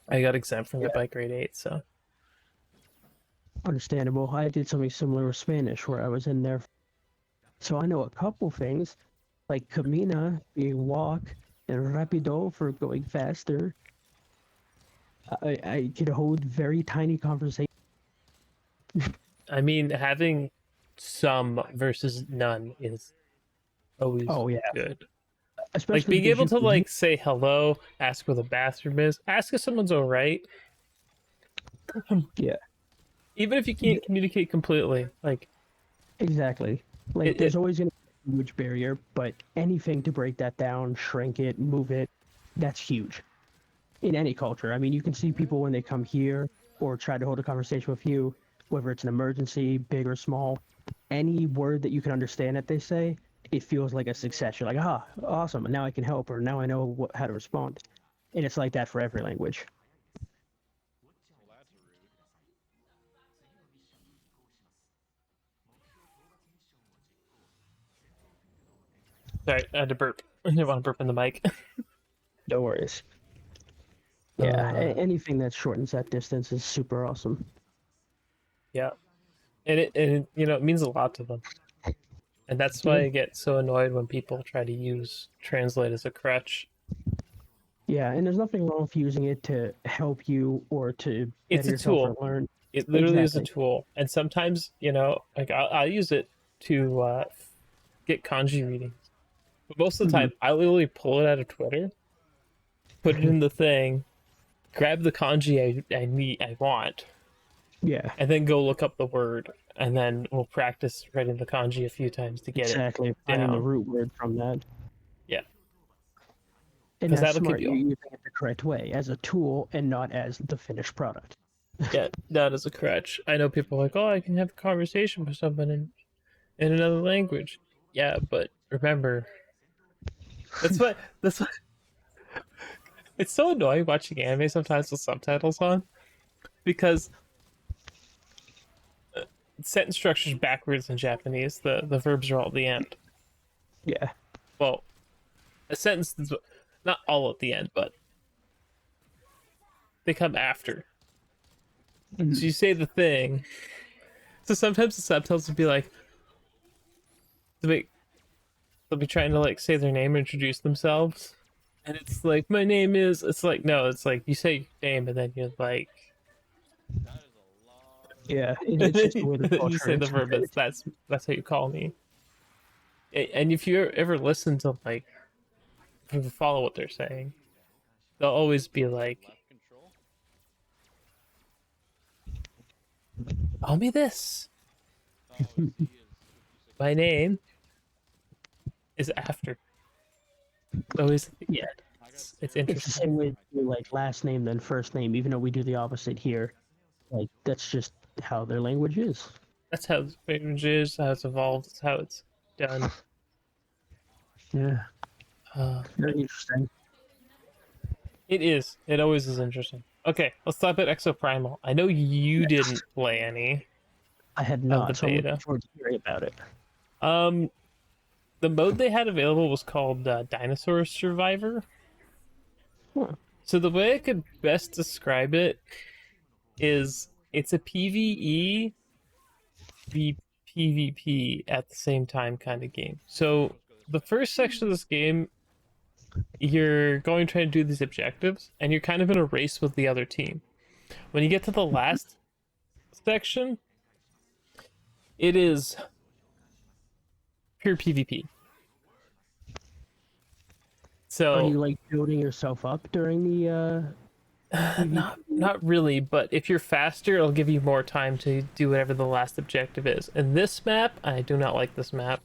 I got exempt from yeah, it by grade 8. So understandable. I did something similar with Spanish where I was in there. So I know a couple things, like camina being walk and rapido for going faster. I could hold very tiny conversations. I mean, having some versus none is always Oh, yeah. good. Like Especially being because able you to can. like say hello, ask where the bathroom is, ask if someone's all right, Yeah, even if you can't communicate completely. Like exactly. Like, it there's always going to be a language barrier, but anything to break that down, shrink it, move it, that's huge. In any culture. I mean, you can see people when they come here or try to hold a conversation with you, whether it's an emergency, big or small, any word that you can understand that they say, it feels like a success. You're like, ah, awesome. Now I can help, or now I know how to respond. And it's like that for every language. sorry, I had to burp. I didn't want to burp in the mic. No worries. Yeah, Uh, anything that shortens that distance is super awesome. yeah, and it it means a lot to them, and that's why Yeah, I get so annoyed when people try to use translate as a crutch. yeah, and there's nothing wrong with using it to help you or to It's better a yourself or tool. learn. It literally is a Exactly. tool, and sometimes like I'll use it to get kanji readings. But most of the Mhm. time, I literally pull it out of Twitter, put it in the thing, grab the kanji I want, Yeah, and then go look up the word, and then we'll practice writing the kanji a few times to get it exactly. Finding the down. root word from that. Yeah, And because that's that'll keep smart. you. You're using it the correct way as a tool and not as the finished product. Yeah, that is a crutch. I know people are like, oh, I can have a conversation with someone in another language. Yeah, but remember, that's why it's so annoying watching anime sometimes with subtitles on because sentence structure's backwards in Japanese. The verbs are all at the end. Yeah. Well, a sentence is not all at the end, but they come after. So Mhm. you say the thing. So sometimes the subtitles would be like, they'll be trying to like say their name, introduce themselves, and it's like my name is. It's like no, it's like you say your name and then you're like, Yeah. and It's just the way the then you culture say the is verb. with it. That's how you call me. And if you ever listen to like follow what they're saying, they'll always be like, call me this. My name is after. Always at the Yeah. end. It's It's the interesting. same with like last name than first name, even though we do the opposite here. Like that's just how their language is. That's how the language is, how it's evolved, it's how it's done. Yeah. Uh, Very interesting. it is. It always is interesting. Okay, let's talk about Exoprimal. I know you didn't play any I had of the not, so I'm looking beta. forward to hearing about it. Um, the mode they had available was called Dinosaur Survivor. Huh. So the way I could best describe it is it's a PvE v PvP at the same time kind of game. So the first section of this game, you're going trying to do these objectives, and you're kind of in a race with the other team. When you get to the last section, it is pure PvP. So Are you like building yourself up during the not really, but if you're faster, it'll give you more time to do whatever the last objective is. And this map, I do not like this map.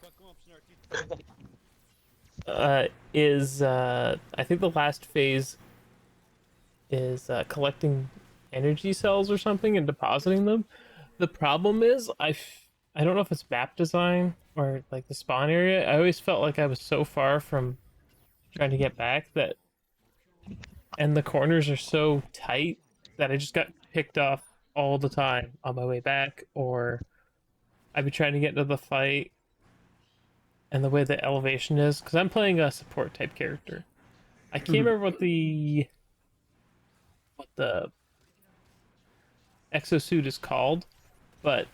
Is I think the last phase is collecting energy cells or something and depositing them. The problem is I don't know if it's map design or like the spawn area. I always felt like I was so far from trying to get back that, and the corners are so tight that I just got picked off all the time on my way back, or I'd be trying to get into the fight, and the way the elevation is, because I'm playing a support type character. I can't remember what the exosuit is called, but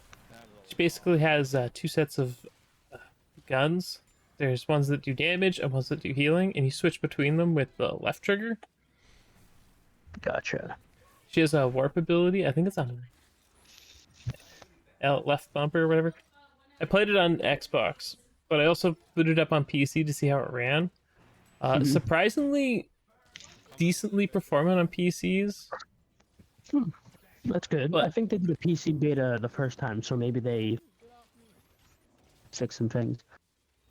she basically has two sets of guns. There's ones that do damage and ones that do healing, and you switch between them with the left trigger. Gotcha. She has a warp ability. I think it's on left bumper or whatever. I played it on Xbox, but I also booted up on PC to see how it ran. Surprisingly, decently performing on PCs. That's good. But I think they did a PC beta the first time, so maybe they fixed some things.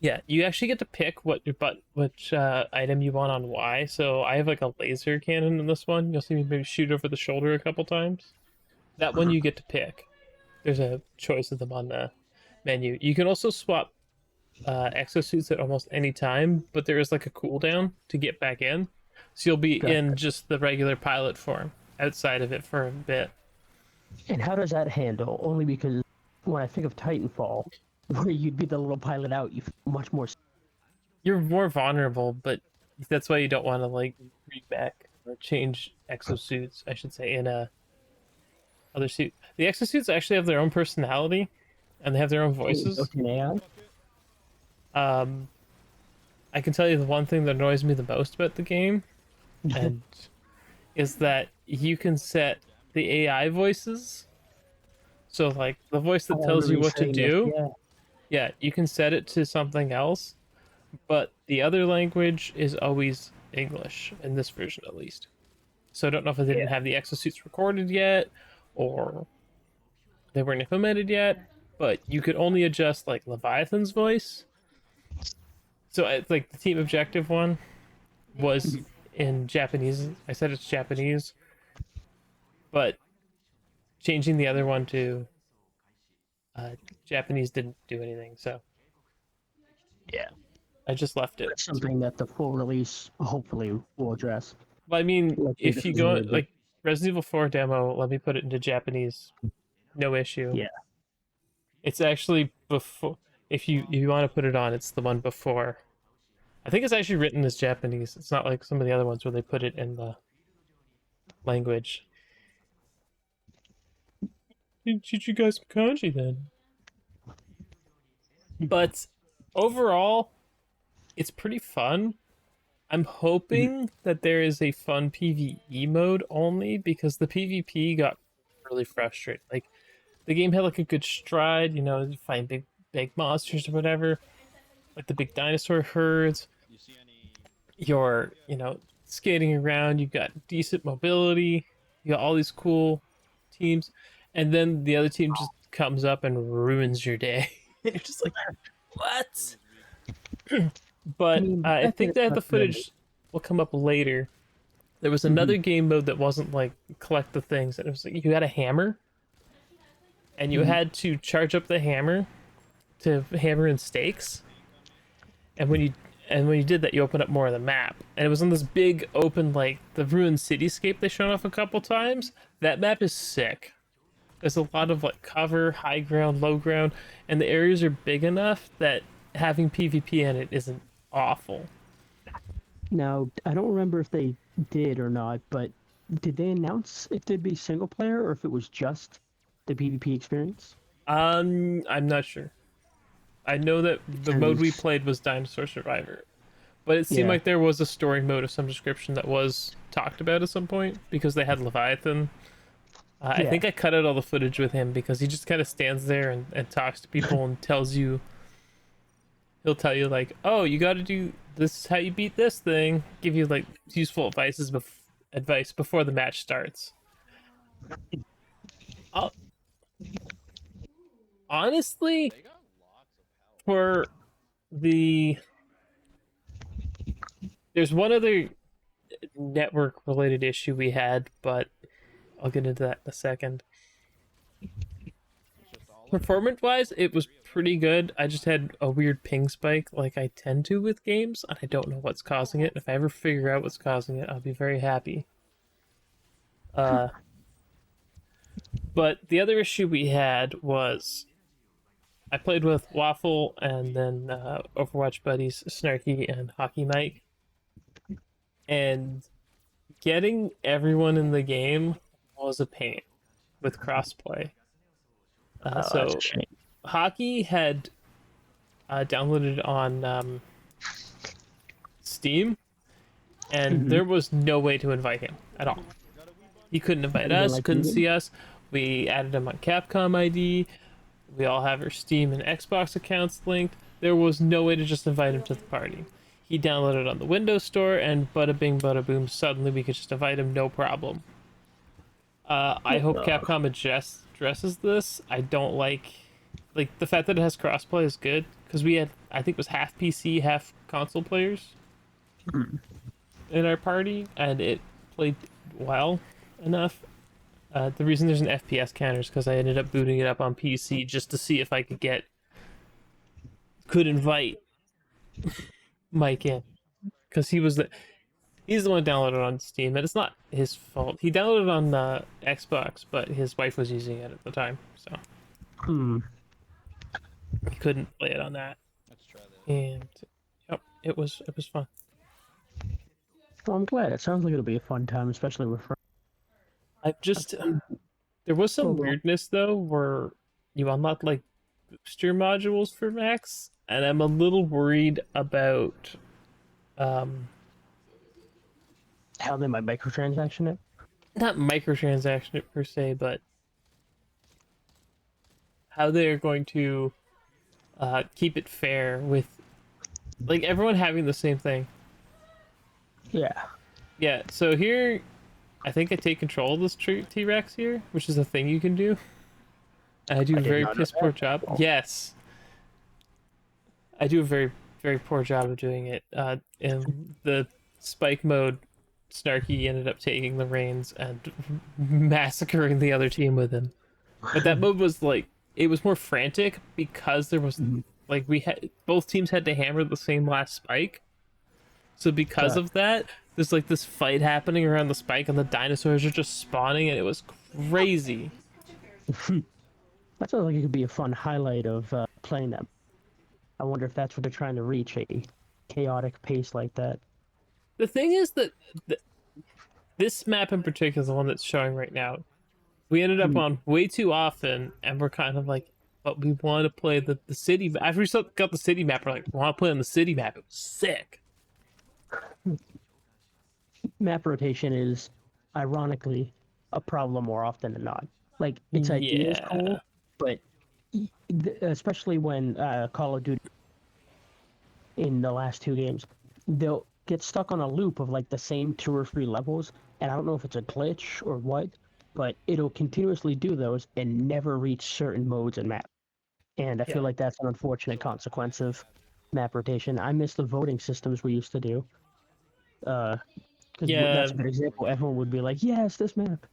yeah, you actually get to pick which item you want on Y. So I have like a laser cannon in this one. You'll see me maybe shoot over the shoulder a couple times. That one you get to pick. There's a choice of them on the menu. You can also swap exosuits at almost any time, but there is like a cooldown to get back in. So you'll be in just the regular pilot form outside of it for a bit. And how does that handle? Only because when I think of Titanfall, where you'd be the little pilot out, you feel much more. You're more vulnerable, but that's why you don't want to like read back or change exosuits, I should say, in a other suit. The exosuits actually have their own personality, and they have their own voices. Okay, I can tell you the one thing that annoys me the most about the game, and is that you can set the AI voices. So like the voice that tells you what to do, yeah, you can set it to something else, but the other language is always English in this version at least. So I don't know if they didn't have the exosuits recorded yet, or they weren't implemented yet, but you could only adjust like Leviathan's voice. So it's like the team objective one was in Japanese. I said it's Japanese, but changing the other one to Japanese didn't do anything. So yeah, I just left it. that's something that the full release hopefully will address. Well, I mean, Like, if you go like Resident Evil 4 demo, let me put it into Japanese, no issue. Yeah, it's actually before. If you want to put it on, it's the one before. I think it's actually written as Japanese. It's not like some of the other ones where they put it in the language. Teach you guys some kanji then. But overall, it's pretty fun. I'm hoping that there is a fun PvE mode only, because the PvP got really frustrating. Like the game had like a good stride, you know, you find big monsters or whatever, like the big dinosaur herds. You're, you know, skating around, you've got decent mobility, you got all these cool teams, and then the other team just comes up and ruins your day. You're just like, what? But I think that the footage will come up later. There was another game mode that wasn't like collect the things, and it was like you had a hammer, and you had to charge up the hammer to hammer in stakes, and when you did that, you opened up more of the map, and it was on this big open, like the ruined cityscape they showed off a couple times. That map is sick. There's a lot of like cover, high ground, low ground, and the areas are big enough that having PvP in it isn't awful. Now, I don't remember if they did or not, but did they announce if there'd be single player or if it was just the PvP experience? I'm not sure. I know that the mode we Since, played was Dinosaur Survivor, but it seemed yeah, like there was a story mode of some description that was talked about at some point because they had Leviathan. I yeah, think I cut out all the footage with him because he just kind of stands there and talks to people and tells you, he'll tell you like, oh, you got to do this is how you beat this thing. Give you like useful advice before the match starts. Uh, Honestly, for the there's one other network related issue we had, but I'll get into that in a second. Performance wise, it was pretty good. I just had a weird ping spike like I tend to with games, and I don't know what's causing it. If I ever figure out what's causing it, I'll be very happy. Uh, but the other issue we had was I played with Waffle and then Overwatch buddies Snarky and Hockey Mike, and getting everyone in the game was a pain with crossplay. that's a So shame. Hockey had downloaded on Steam, and Mm-hmm. there was no way to invite him at all. He couldn't invite He didn't us, like couldn't reading? see us. We added him on Capcom ID. We all have our Steam and Xbox accounts linked. There was no way to just invite him to the party. He downloaded on the Windows Store, and bada bing, bada boom, suddenly we could just invite him, no problem. I hope Capcom addresses this. I don't like the fact that it has crossplay is good because we had I think it was half PC, half console players in our party, and it played well enough. The reason there's an FPS counter is because I ended up booting it up on PC just to see if I could invite Mike in because he's the one who downloaded on Steam, and it's not his fault. He downloaded on Xbox, but his wife was using it at the time, so Hmm. he couldn't play it on that. And yep, it was fun. Well, I'm glad. It sounds like it'll be a fun time, especially with friends. I I've just played there was for a some while. weirdness though where you unlock like booster modules for Max, and I'm a little worried about um How they might microtransaction it. not microtransaction it per se, but how they're going to keep it fair with like everyone having the same thing. Yeah, Yeah, so here I think I take control of this T Rex here, which is a thing you can do. And I do I a did very not know piss poor that. job. Well, Yes, I do a very poor job of doing it. In the spike mode, Snarky ended up taking the reins and massacring the other team with him. But that mode was like it was more frantic because there was Mhm. like we had both teams had to hammer the same last spike. So because Uh, of that, there's like this fight happening around the spike, and the dinosaurs are just spawning, and it was crazy. that sounds like it could be a fun highlight of playing them. I wonder if that's what they're trying to reach, a chaotic pace like that. The thing is that th- this map in particular, the one that's showing right now, we ended up Hmm. on way too often, and we're kind of like, but we want to play the city. After we got the city map, we're like, we want to play on the city map. It was sick. Map rotation is, ironically, a problem more often than not. Like, its idea is Yeah, cool, but especially when Call of Duty in the last two games, they'll get stuck on a loop of like the same two or three levels, and I don't know if it's a glitch or what, but it'll continuously do those and never reach certain modes and maps. And I yeah, feel like that's an unfortunate consequence of map rotation. I miss the voting systems we used to do. Because yeah, that's a good example. Everyone would be like, "Yes, this map."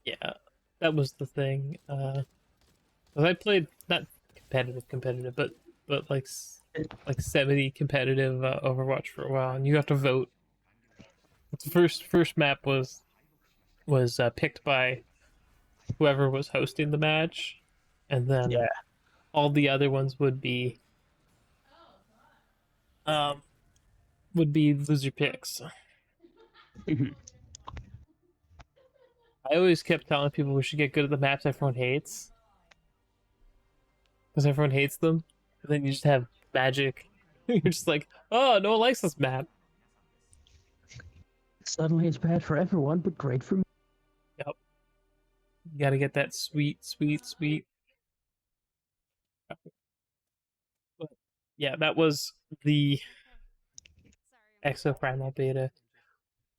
yeah. That was the thing. 'Cause I played not competitive, but like 70 competitive Overwatch for a while, and you have to vote. The first map was picked by whoever was hosting the match, and then Yeah. all the other ones um would be loser picks. Mhm. I always kept telling people we should get good at the maps everyone hates, because everyone hates them. And then you just have magic. You're just like, oh, no one likes this map. Suddenly it's bad for everyone, but great for me. Yep. You gotta get that sweet, sweet, sweet. But yeah, that was the Exoprimal beta.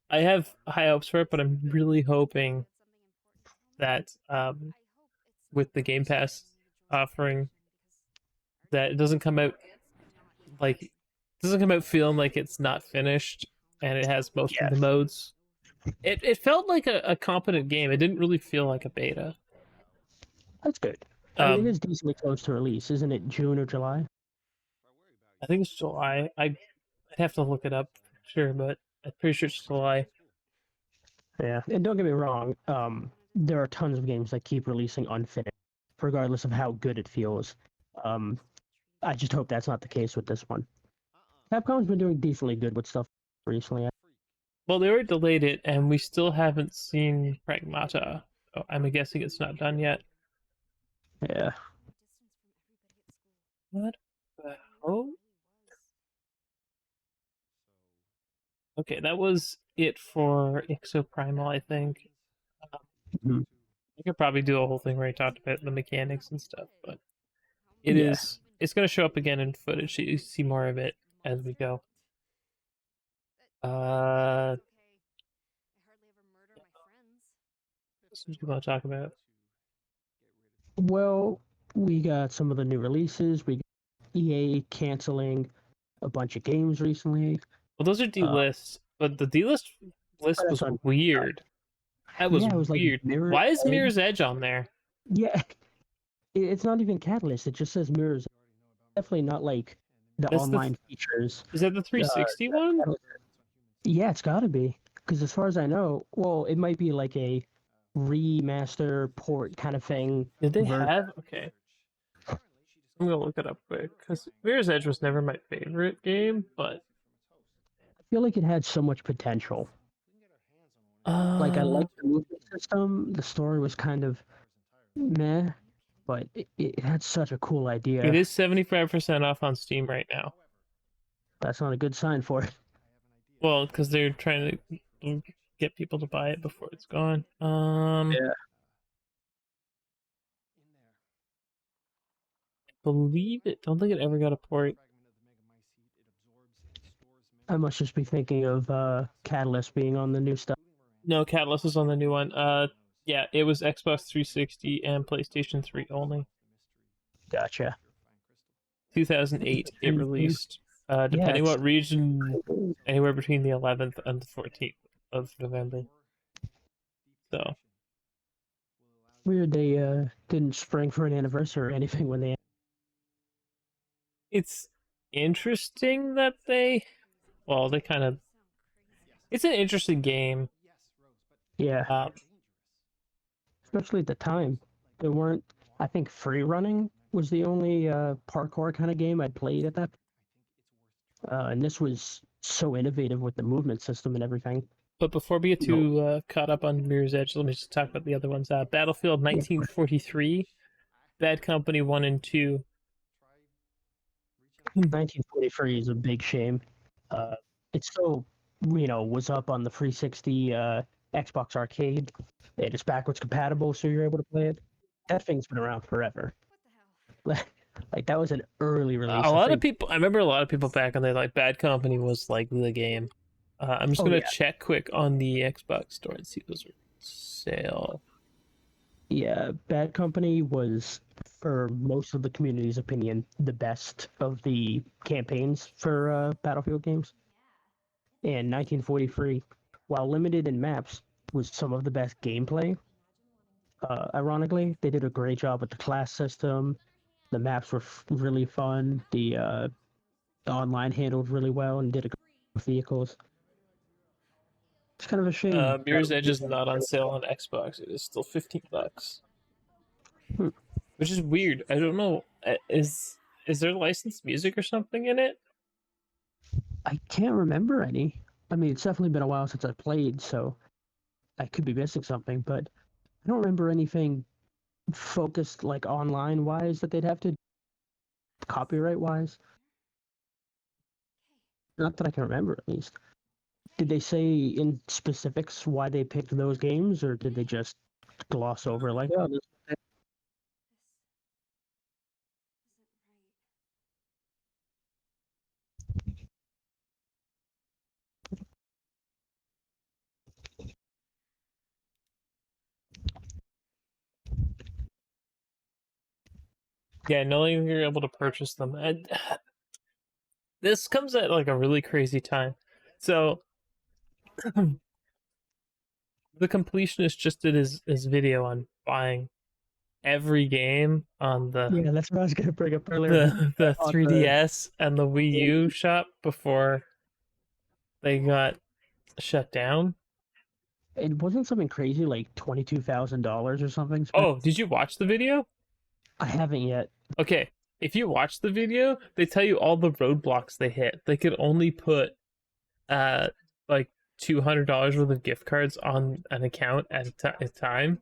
I have high hopes for it, but I'm really hoping that with the Game Pass offering, that it doesn't come out feeling like it's not finished and it has most of Yeah, the modes. It felt like a competent game. It didn't really feel like a beta. that's good. I mean, it Um, is decently close to release, isn't it? June or July? I think it's July. I'd have to look it up, sure, but I'm pretty sure it's July. Yeah, and don't get me wrong. There are tons of games that keep releasing unfinished, regardless of how good it feels. Um, I just hope that's not the case with this one. Capcom's been doing decently good with stuff recently. Well, they already delayed it, and we still haven't seen Pragmata. So I'm guessing it's not done yet. Yeah. What the hell? Okay, that was it for Exoprimal, I think. Mhm. I could probably do a whole thing where I talked about the mechanics and stuff, but Yeah. it's gonna show up again in footage. So you see more of it as we go. Uh, what do you want to talk about? Well, we got some of the new releases. We got EA canceling a bunch of games recently. Well, those are Uh, D-lists, but the D-list that's was on. weird. That was Yeah, it was like weird. Mirror Why is Edge. Mirror's Edge on there? Yeah, it's not even Catalyst. It just says Mirror's. Definitely not like the That's the online features. Is that the 360 one? Yeah, it's got to be. Because as far as I know, well, it might be like a remaster port kind of thing. Did they Version. have? Okay, I'm gonna look it up quick because Mirror's Edge was never my favorite game, but I feel like it had so much potential. Like, I uh, liked the movement system. The story was kind of meh, but it had such a cool it idea. is 75% off on Steam right now. That's not a good sign for it. Well, because they're trying to get people to buy it before it's gone. Yeah. Believe it. Don't think it ever got a port. I must just be thinking of Catalyst being on the new stuff. No, Catalyst is on the new one. Yeah, it was Xbox 360 and PlayStation 3 only. Gotcha. 2008 it released. Yeah, Depending it's what region, anywhere between the 11th and the 14th of November. So weird they didn't spring for an anniversary or anything when they. it's interesting that they kind of. It's an interesting game. Yeah, Um, especially at the time. There weren't. I think free running was the only parkour kind of game I'd played at that. And this was so innovative with the movement system and everything. but before we get You know, too caught up on Mirror's Edge, let me just talk about the other ones. Battlefield yeah, 1943, Bad Company 1 and 2. 1943 is a big shame. It's so was up on the 360 Xbox Arcade. It's backwards compatible, so you're able to play it. That thing's been around forever. Like that was an early A release. I lot of think. people, I remember a lot of people back when they like Bad Company was like the game. I'm just Oh gonna yeah, check quick on the Xbox store and see if those are on sale. yeah. Bad Company was, for most of the community's opinion, the best of the campaigns for Battlefield games. And 1943, while limited in maps, was some of the best gameplay. Ironically, they did a great job with the class system. The maps were really fun. The online handled really well and did a good job with vehicles. It's kind of a shame. Mirror's Edge is not on sale on Xbox. It is still $15, Hmm. which is weird. I don't know. Is there licensed music or something in it? I can't remember any. I mean, it's definitely been a while since I played, so I could be missing something, but I don't remember anything focused like online wise that they'd have to copyright wise. Not that I can remember, at least. Did they say in specifics why they picked those games, or did they just gloss over like, oh, this? Yeah, no longer you're able to purchase them. And this comes at like a really crazy time. So the completionist just did his video on buying every game on Yeah, that's what I was gonna bring up earlier. the On the 3DS and the Wii U shop before they got shut down. it wasn't something crazy like $22,000 or something spent. Oh, did you watch the video? I haven't yet. Okay, if you watch the video, they tell you all the roadblocks they hit. They could only put uh like $200 worth of gift cards on an account at a time,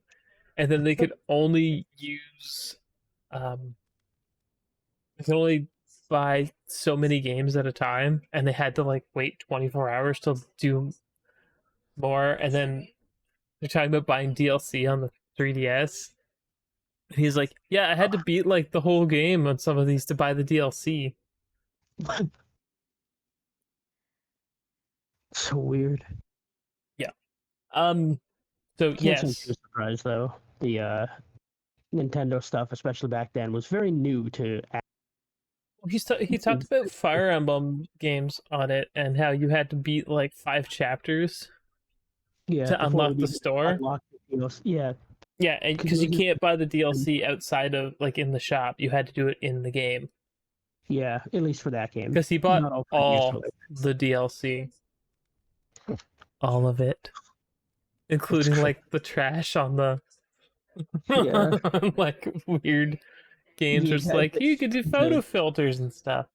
and then they could only use um they could only buy so many games at a time, and they had to like wait 24 hours to do more. And then they're talking about buying DLC on the 3DS. And he's like, yeah, I had to beat like the whole game on some of these to buy the DLC. So weird. Yeah. Um. So Can't say I'm too yes, surprised though. The Nintendo stuff, especially back then, was very new to. he talked about Fire Emblem games on it and how you had to beat like 5 chapters Yeah, to before unlock we the even store. unlocked the DLC. Yeah, Yeah, and because because you can't buy the DLC outside of like in the shop, you had to do it in the game. yeah, at least for that game. Because he bought Not all previous all ones. the DLC, all of it, That's including crazy. like the trash on the Yeah, like weird games. Where yeah, it's like you could do photo the filters and stuff.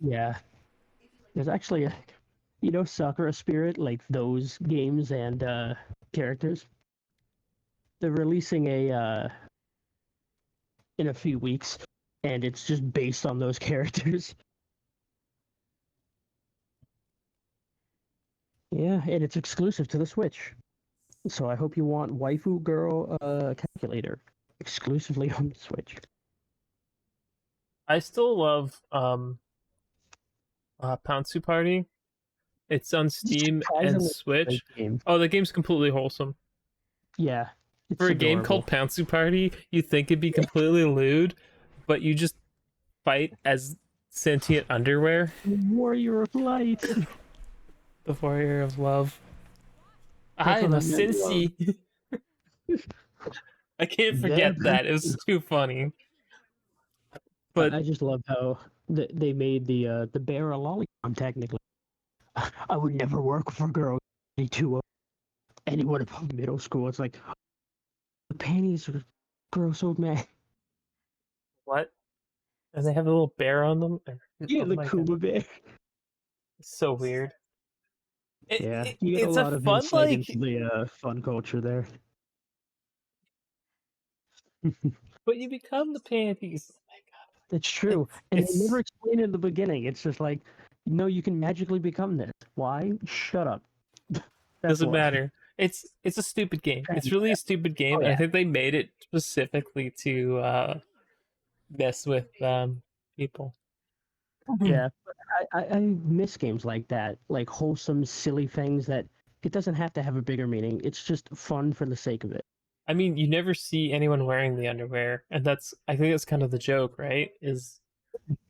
yeah. There's actually a, Sakura Spirit, like those games and characters. They're releasing a in a few weeks, and it's just based on those characters. Yeah, and it's exclusive to the Switch. So I hope you want Waifu Girl Calculator exclusively on the Switch. I still love Pouncy Party. It's on It's Steam and surprisingly a great Switch. game. Oh, the game's completely wholesome. Yeah, For it's a game adorable. called Pouncy Party, you think it'd be completely lewd, but you just fight as sentient underwear. Warrior of Light. The warrior of love. I That's am what a I meant. Love. sensei. I can't There. forget that. It was too funny. But I just love how they made the bear a lollipop. Technically, I would never work for girls to anyone above middle school. It's like the panties are gross old man. what? And they have a little bear on them. Yeah, Oh the my god, Kuma bear. it's so weird. Yeah, you get a It's a lot of fun insight into like, the fun culture there. but you become the panties. Oh my god, It's true, and they never it's explain it in the beginning. It's just like, no, you can magically become this. Why? Shut up. That's doesn't why. matter. It's a stupid game. It's And, really a stupid game, oh and I yeah, think they made it specifically to mess with people. yeah. But I miss games like that, like wholesome, silly things that it doesn't have to have a bigger meaning. It's just fun for the sake of it. I mean, you never see anyone wearing the underwear, and that's I think that's kind of the joke, right? Is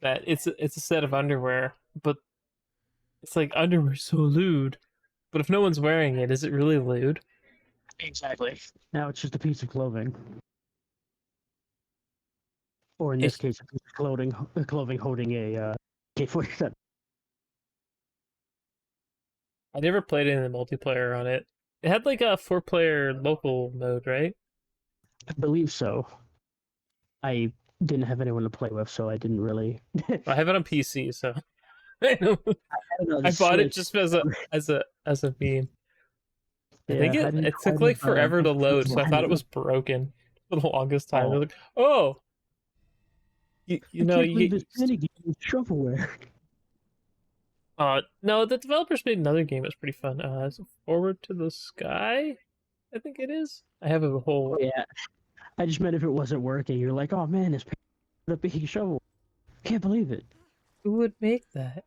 that it's a set of underwear, but it's like underwear so lewd. But if no one's wearing it, is it really lewd? Exactly. Now it's just a piece of clothing, or in this It's case, a piece of clothing holding a K-47. I never played any of the multiplayer on it. It had like a 4 player local mode, right? I believe so. I didn't have anyone to play with, so I didn't really. I have it on PC, so I know. I had it on I the bought it Switch. just as a meme. I think Yeah, I didn't it took quite like have forever to load, so I thought it Lion. was broken for the longest time. Oh, They're like, oh, you I know, can't you believe get this used to. minigame is shovelware. No, the developers made another game that's pretty fun. Is it Forward to the Sky? I think it is. I have a Oh whole. yeah, I just meant if it wasn't working, you're like, oh man, it's the big shovel. Can't believe it. Who would make that?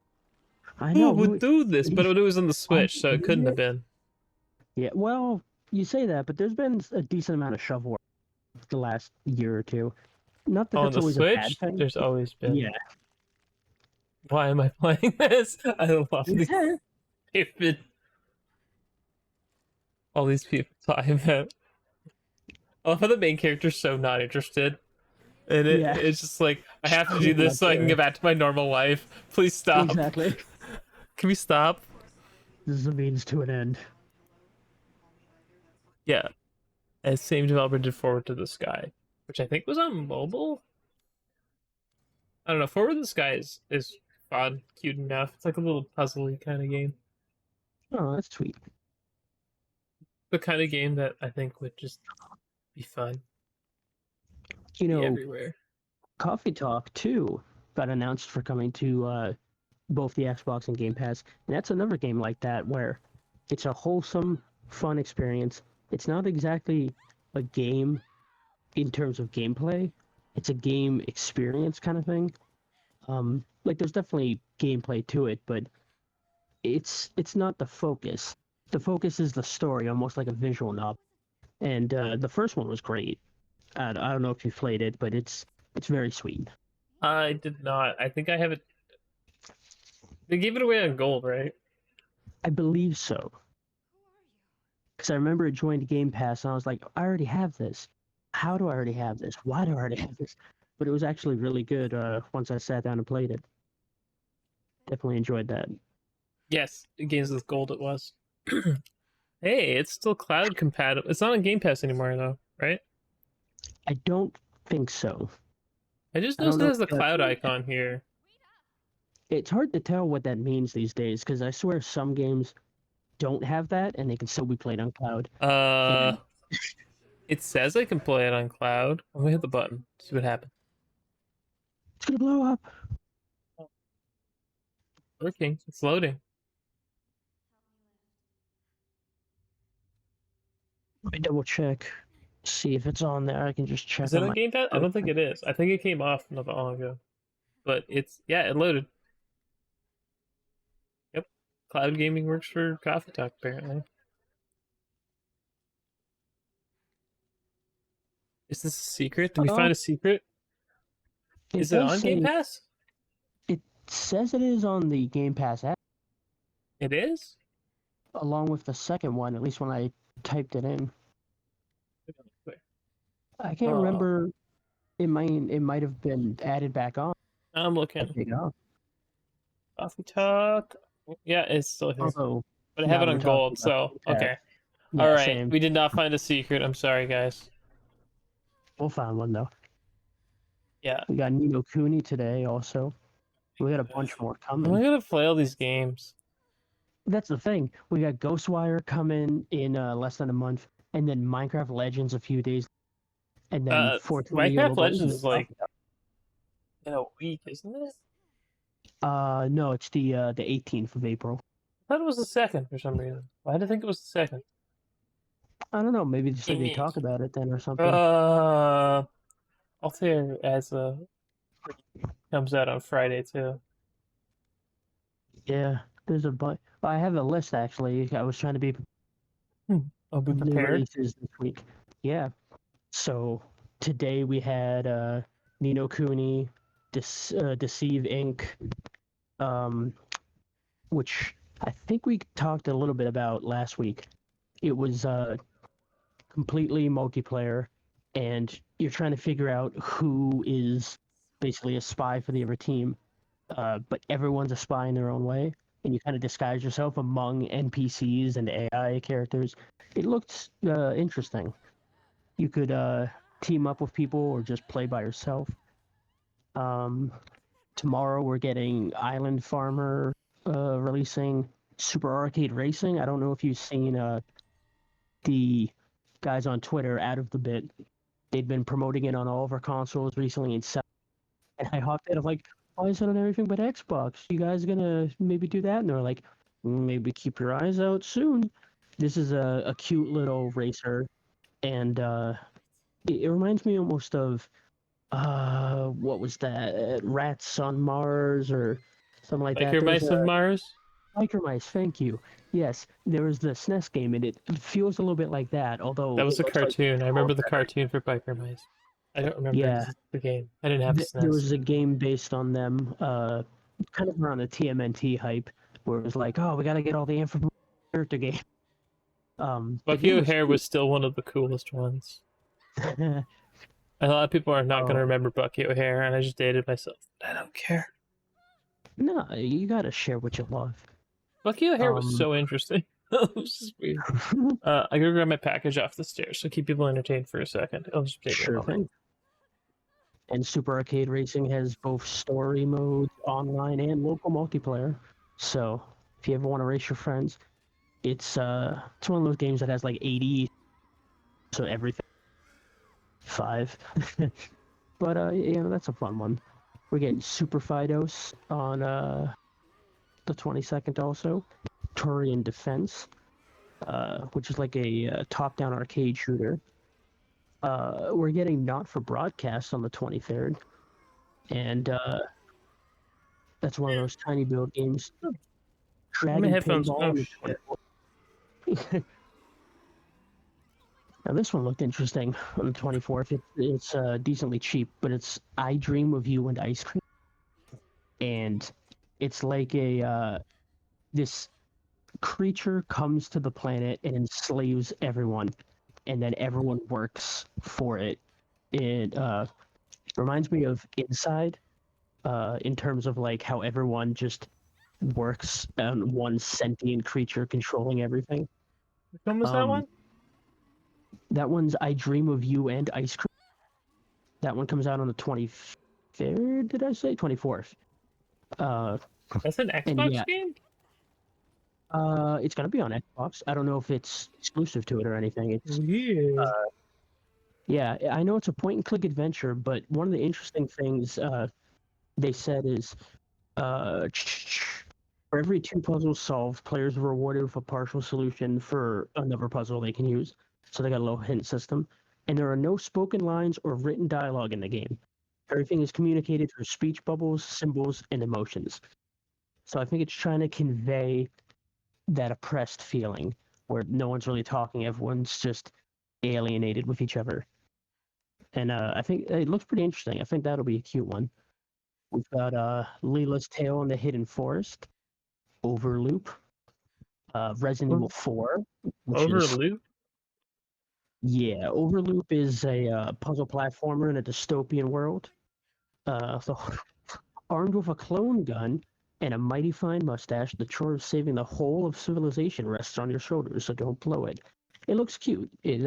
I Who know would who. do this? But He's it was on the on Switch, so the it couldn't have internet. been. Yeah, well, you say that, but there's been a decent amount of shovelware the last year or two. Not that On that's the always a bad Switch, thing. there's always been. Yeah. Why am I playing this? I love these Yeah. stupid. All these people talking about. I love how the main character's so not interested. And Yeah. it's just like, I have to do Could this not so I can care. get back to my normal life. Please stop. Exactly. Can we stop? This is a means to an end. Yeah. And same developer did Forward to the Sky, which I think was on mobile. I don't know. Forward to the Sky is fun, cute enough. It's like a little puzzly kind of game. Oh, that's sweet. The kind of game that I think would just be fun. You Be know, everywhere. Coffee Talk 2 got announced for coming to both the Xbox and Game Pass. And that's another game like that where it's a wholesome, fun experience. It's not exactly a game in terms of gameplay. It's a game experience kind of thing. Like there's definitely gameplay to it, but it's not the focus. The focus is the story, almost like a visual novel. And the first one was great. I don't know if you played it, but it's very sweet. I did not. I think I have it. They gave it away on gold, right? I believe so. Because I remember it joined Game Pass, and I was like, I already have this. How do I already have this? Why do I already have this? But it was actually really good once I sat down and played it. Definitely enjoyed that. Yes, games with gold it was. Hey, it's still cloud compatible. It's not on Game Pass anymore though, right? I don't think so. I just I don't noticed it know has the if cloud icon here. it's hard to tell what that means these days because I swear some games don't have that and they can still be played on cloud. Uh, And it says I can play it on cloud. I'm gonna hit the button. See what happens. it's gonna blow up. Working. It's loading. Let me double check, see if it's on there. I can just check Is it on on my. Game Pass? I don't think it is. I think it came off not that long ago. But it's it loaded. Yep. Cloud gaming works for Coffee Talk apparently. Is this a secret? Did we Oh, find a secret? it Is it does on Game say Pass? it says it is on the Game Pass app, It is? along with the second one. At least when I typed it in, I can't Oh, remember. It might have been added back on. I'm I looking. take it off. Coffee Talk. Yeah, it's still here. Although But I have now it that we're on talking gold, about so Game Pass, okay. yeah, Alright, same. we did not find a secret. I'm sorry, guys. We'll find one though. Yeah. We got Nino Cooney today also. We got a bunch more Am I coming. gonna play all these games? That's the thing. We got Ghostwire coming in less than a month, and then Minecraft Legends a few days, and then 420 Minecraft Yellow Bolt. Legends is like in a week, isn't it? No, it's the 18th of April. I thought it was the second for some reason. Why did I think it was the second? I don't know. Maybe just like they Eh. talk about it then or something. I'll say it as a comes out on Friday too. Yeah, there's a bunch. I have a list actually. I was trying to be I'll be new prepared. releases this week. Yeah. So today we had Nino Cooney, Deceive Inc. Um, which I think we talked a little bit about last week. It was completely multiplayer, and you're trying to figure out who is basically a spy for the other team. But everyone's a spy in their own way, and you kind of disguise yourself among NPCs and AI characters. It looked interesting. You could team up with people or just play by yourself. Um, Tomorrow we're getting Island Farmer releasing Super Arcade Racing. I don't know if you've seen the guys on Twitter out of the bit. They'd been promoting it on all of our consoles recently, and I hopped in. I'm like, why is it on everything but Xbox? You guys gonna maybe do that? And they're like, maybe keep your eyes out soon. This is a cute little racer, and it reminds me almost of what was that? Rats on Mars or something like that. Biker There's Mice of a Mars. Biker Mice. Thank you. Yes, there was the SNES game, and it feels a little bit like that. Although That was it a looks like cartoon. I remember the cartoon for Biker Mice. I don't remember yeah, the game. I didn't have a there SNES. was a game based on them. Kind of around the TMNT hype, where it was like, oh, we got to get all the information character game. The Bucky game was O'Hare cute. was still one of the coolest ones. A lot of people are not going to Oh, remember Bucky O'Hare, and I just dated myself. I don't care. no, you got to share what you love. Bucky O'Hare was Um, so interesting. It was just weird. I gotta grab my package off the stairs, so keep people entertained for a second. I'll just take me a sure moment. thing. And Super Arcade Racing has both story modes, online and local multiplayer. So if you ever want to race your friends, it's one of those games that has like 80, so everything 5. But that's a fun one. We're getting Super Fidos on the 22nd also. Turian Defense, which is like a top-down arcade shooter. We're getting Not for Broadcast on the 23rd, and that's one of those tiny build games. My Dragon headphones. Pinball Oh on the shit. 24th. Now this one looked interesting on the 24th. It's decently cheap, but it's I Dream of You and Ice Cream, and it's like a this creature comes to the planet and enslaves everyone, and then everyone works for it. It reminds me of Inside, in terms of like how everyone just works on one sentient creature controlling everything. Which one was that Um, one? that one's I Dream of You and Ice Cream. That one comes out on the 23rd, did I say? 24th. Uh, That's an and Xbox yeah, game. it's gonna be on Xbox. I don't know if it's exclusive to it or anything. Weird. Yeah, I know it's a point and click adventure, but one of the interesting things they said is for every 2 puzzles solved, players are rewarded with a partial solution for another puzzle they can use. So they got a little hint system. And there are no spoken lines or written dialogue in the game. Everything is communicated through speech bubbles, symbols, and emotions. So I think it's trying to convey that oppressed feeling where no one's really talking, everyone's just alienated with each other. And I think it looks pretty interesting. I think that'll be a cute one. We've got Leela's Tale in the Hidden Forest, Overloop, Resident Evil 4, which Over a is loop. yeah, Overloop is a puzzle platformer in a dystopian world. So armed with a clone gun and a mighty fine mustache, the chore of saving the whole of civilization rests on your shoulders. So don't blow it. It looks cute. It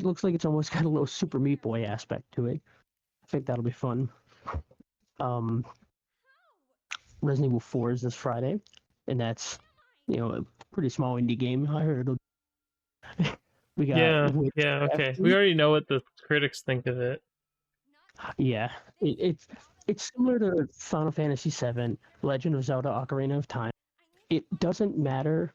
looks like it's almost got a little Super Meat Boy aspect to it. I think that'll be fun. Um, Resident Evil 4 is this Friday, and that's a pretty small indie game. I heard it'll. We got Yeah. Yeah. Okay. We Witchcraft. already know what the critics think of it. Yeah, it's similar to Final Fantasy VII, Legend of Zelda: Ocarina of Time. It doesn't matter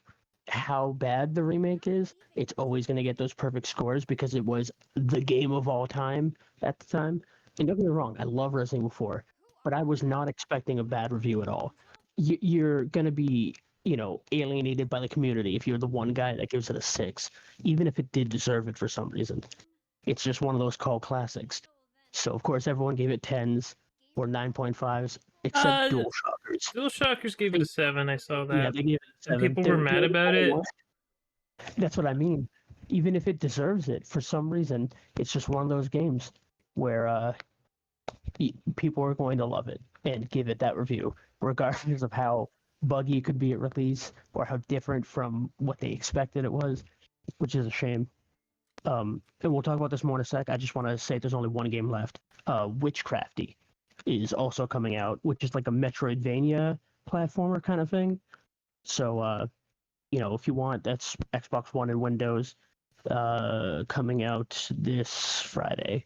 how bad the remake is; it's always going to get those perfect scores because it was the game of all time at the time. And don't get me wrong, I love Resident Evil 4, but I was not expecting a bad review at all. You're going to be, alienated by the community if you're the one guy that gives it a 6, even if it did deserve it for some reason. It's just one of those cult classics. So of course everyone gave it 10s or 9.5s, except Uh, DualShockers. DualShockers gave it a 7. I saw Yeah, that. they gave it a And 7. people were They're mad the about only it. one. That's what I mean. Even if it deserves it, for some reason, it's just one of those games where people are going to love it and give it that review, regardless of how buggy it could be at release or how different from what they expected it was, which is a shame. And we'll talk about this more in a sec. I just want to say there's only one game left. Witchcrafty is also coming out, which is like a Metroidvania platformer kind of thing. So, if you want, that's Xbox One and Windows, coming out this Friday,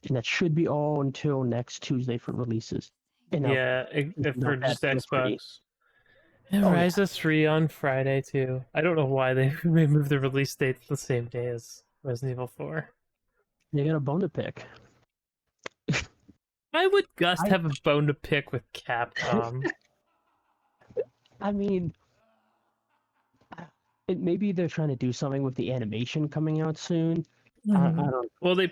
and that should be all until next Tuesday for releases. And now, Yeah, if for not that just for free. Xbox. And Oh yeah, Rise of 3 on Friday too. I don't know why they moved the release date the same day as Resident Evil 4. they got a bone to pick. Why would Gust I, have a bone to pick with Capcom? I mean, maybe they're trying to do something with the animation coming out soon. I don't. Well, they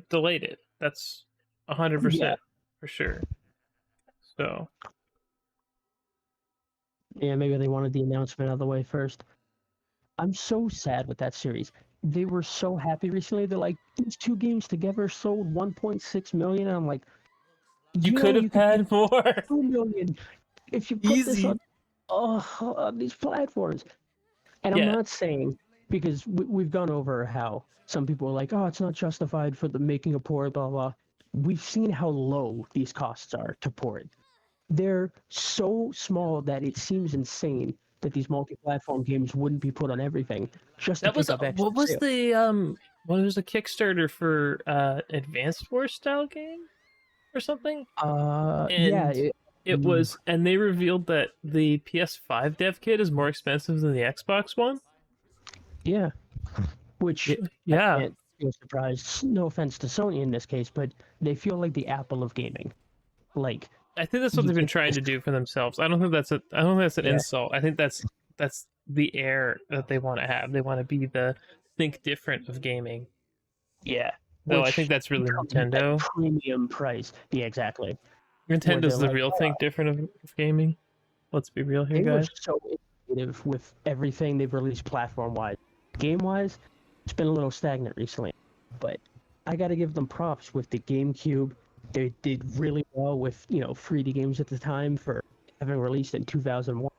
delayed it. That's Yeah, 100% for sure. So yeah, maybe they wanted the announcement out of the way first. I'm so sad with that series. They were so happy recently. They're like, these two games together sold 1.6 million. And I'm like, you could have you could get had more. 2 million if you put this Easy. on these platforms. And I'm Yeah, not saying, because we've gone over how some people are like, oh, it's not justified for the making a port, blah, blah. We've seen how low these costs are to port. They're so small that it seems insane that these multi-platform games wouldn't be put on everything just to that was pick up extra what was sales. the what was the Kickstarter for Advanced Wars style game or something? Yeah, And it was, and they revealed that the PS5 dev kit is more expensive than the Xbox one. yeah. Which I Yeah, can't feel surprised. No offense to Sony in this case, but they feel like the Apple of gaming. Like I think that's what you they've been can trying to just, do for themselves. I don't think that's I don't think that's an yeah, insult. I think that's the air that they want to have. They want to be the think different of gaming. yeah. Though I think Which that's really comes at that Nintendo. premium price. Yeah, exactly. Where they're Nintendo's the like, real think different of gaming. Let's be real here, they were guys. so innovative with everything they've released platform wise. Game wise, it's been a little stagnant recently. But I got to give them props with the GameCube. They did really well with 3D games at the time for having released in 2001.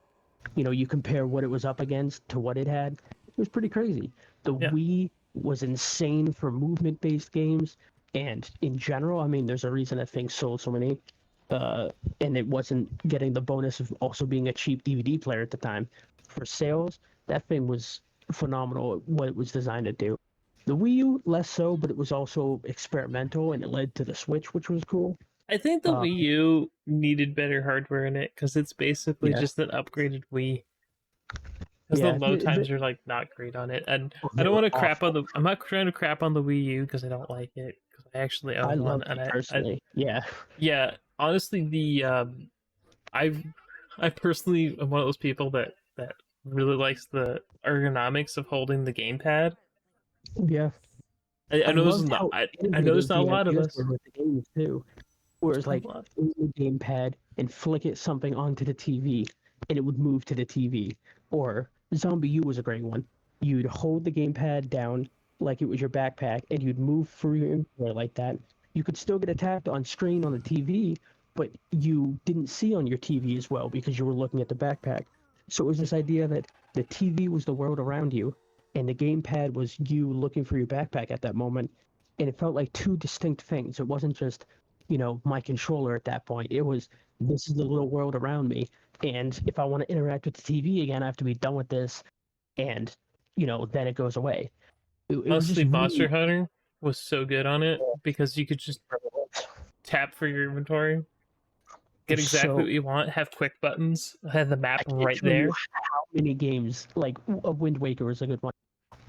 You compare what it was up against to what it had. It was pretty crazy. The Yeah. Wii was insane for movement-based games, and in general, I mean, there's a reason that thing sold so many. Uh, and it wasn't getting the bonus of also being a cheap DVD player at the time. For sales, that thing was phenomenal at what it was designed to do. The Wii U, less so, but it was also experimental, and it led to the Switch, which was cool. I think the Uh, Wii U needed better hardware in it because it's basically yeah, just an upgraded Wii. Because the yeah, load times are like not great on it, and I they don't were want to crap on awful. the. I'm not trying to crap on the Wii U because I don't like it. Because I actually I own one, loved and it I personally. Yeah, yeah, honestly, I've I personally am one of those people that really likes the ergonomics of holding the gamepad. yeah. I I know there's loved not. how I know there's innovative not a the lot of ideas us. were with the games too. Whereas Not a like lot. in the gamepad and flick it something onto the TV and it would move to the TV. Or Zombie U was a great one. You'd hold the gamepad down like it was your backpack and you'd move through your inventory like that. You could still get attacked on screen on the TV, but you didn't see on your TV as well because you were looking at the backpack. So it was this idea that the TV was the world around you and the gamepad was you looking for your backpack at that moment. And it felt like two distinct things. It wasn't just my controller at that point. It was, this is the little world around me. And if I want to interact with the TV again, I have to be done with this. And, then it goes away. It was just Honestly, Monster really Hunter was so good on it because you could just tap for your inventory, get exactly so, what you want, have quick buttons, have the map I can't right show you there. how many games, like a Wind Waker was a good one.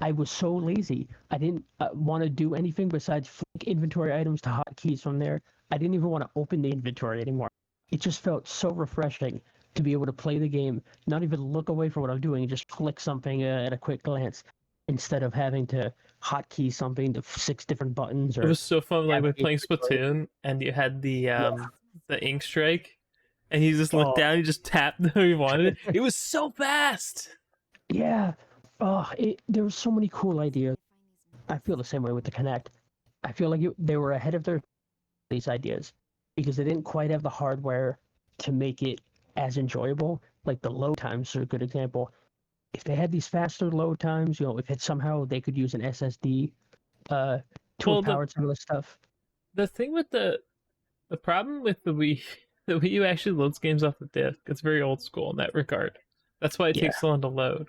I was so lazy. I didn't want to do anything besides flick inventory items to hotkeys from there. I didn't even want to open the inventory anymore. It just felt so refreshing to be able to play the game, not even look away from what I'm doing, and just click something at a quick glance instead of having to hotkey something to 6 different buttons It or was so fun, like with navigate playing through it. Splatoon, and you had Yeah. the ink strike, and you just looked Oh, down, you just tapped where you wanted it. It was so fast. yeah. Oh, there were so many cool ideas. I feel the same way with the Connect. I feel like they were ahead of these ideas because they didn't quite have the hardware to make it as enjoyable. Like the load times are a good example. If they had these faster load times, if it somehow they could use an SSD uh, to Well, have powered some of this stuff. the thing with The problem with the Wii, the Wii U actually loads games off the disc. It's very old school in that regard. That's why it Yeah, takes so long to load.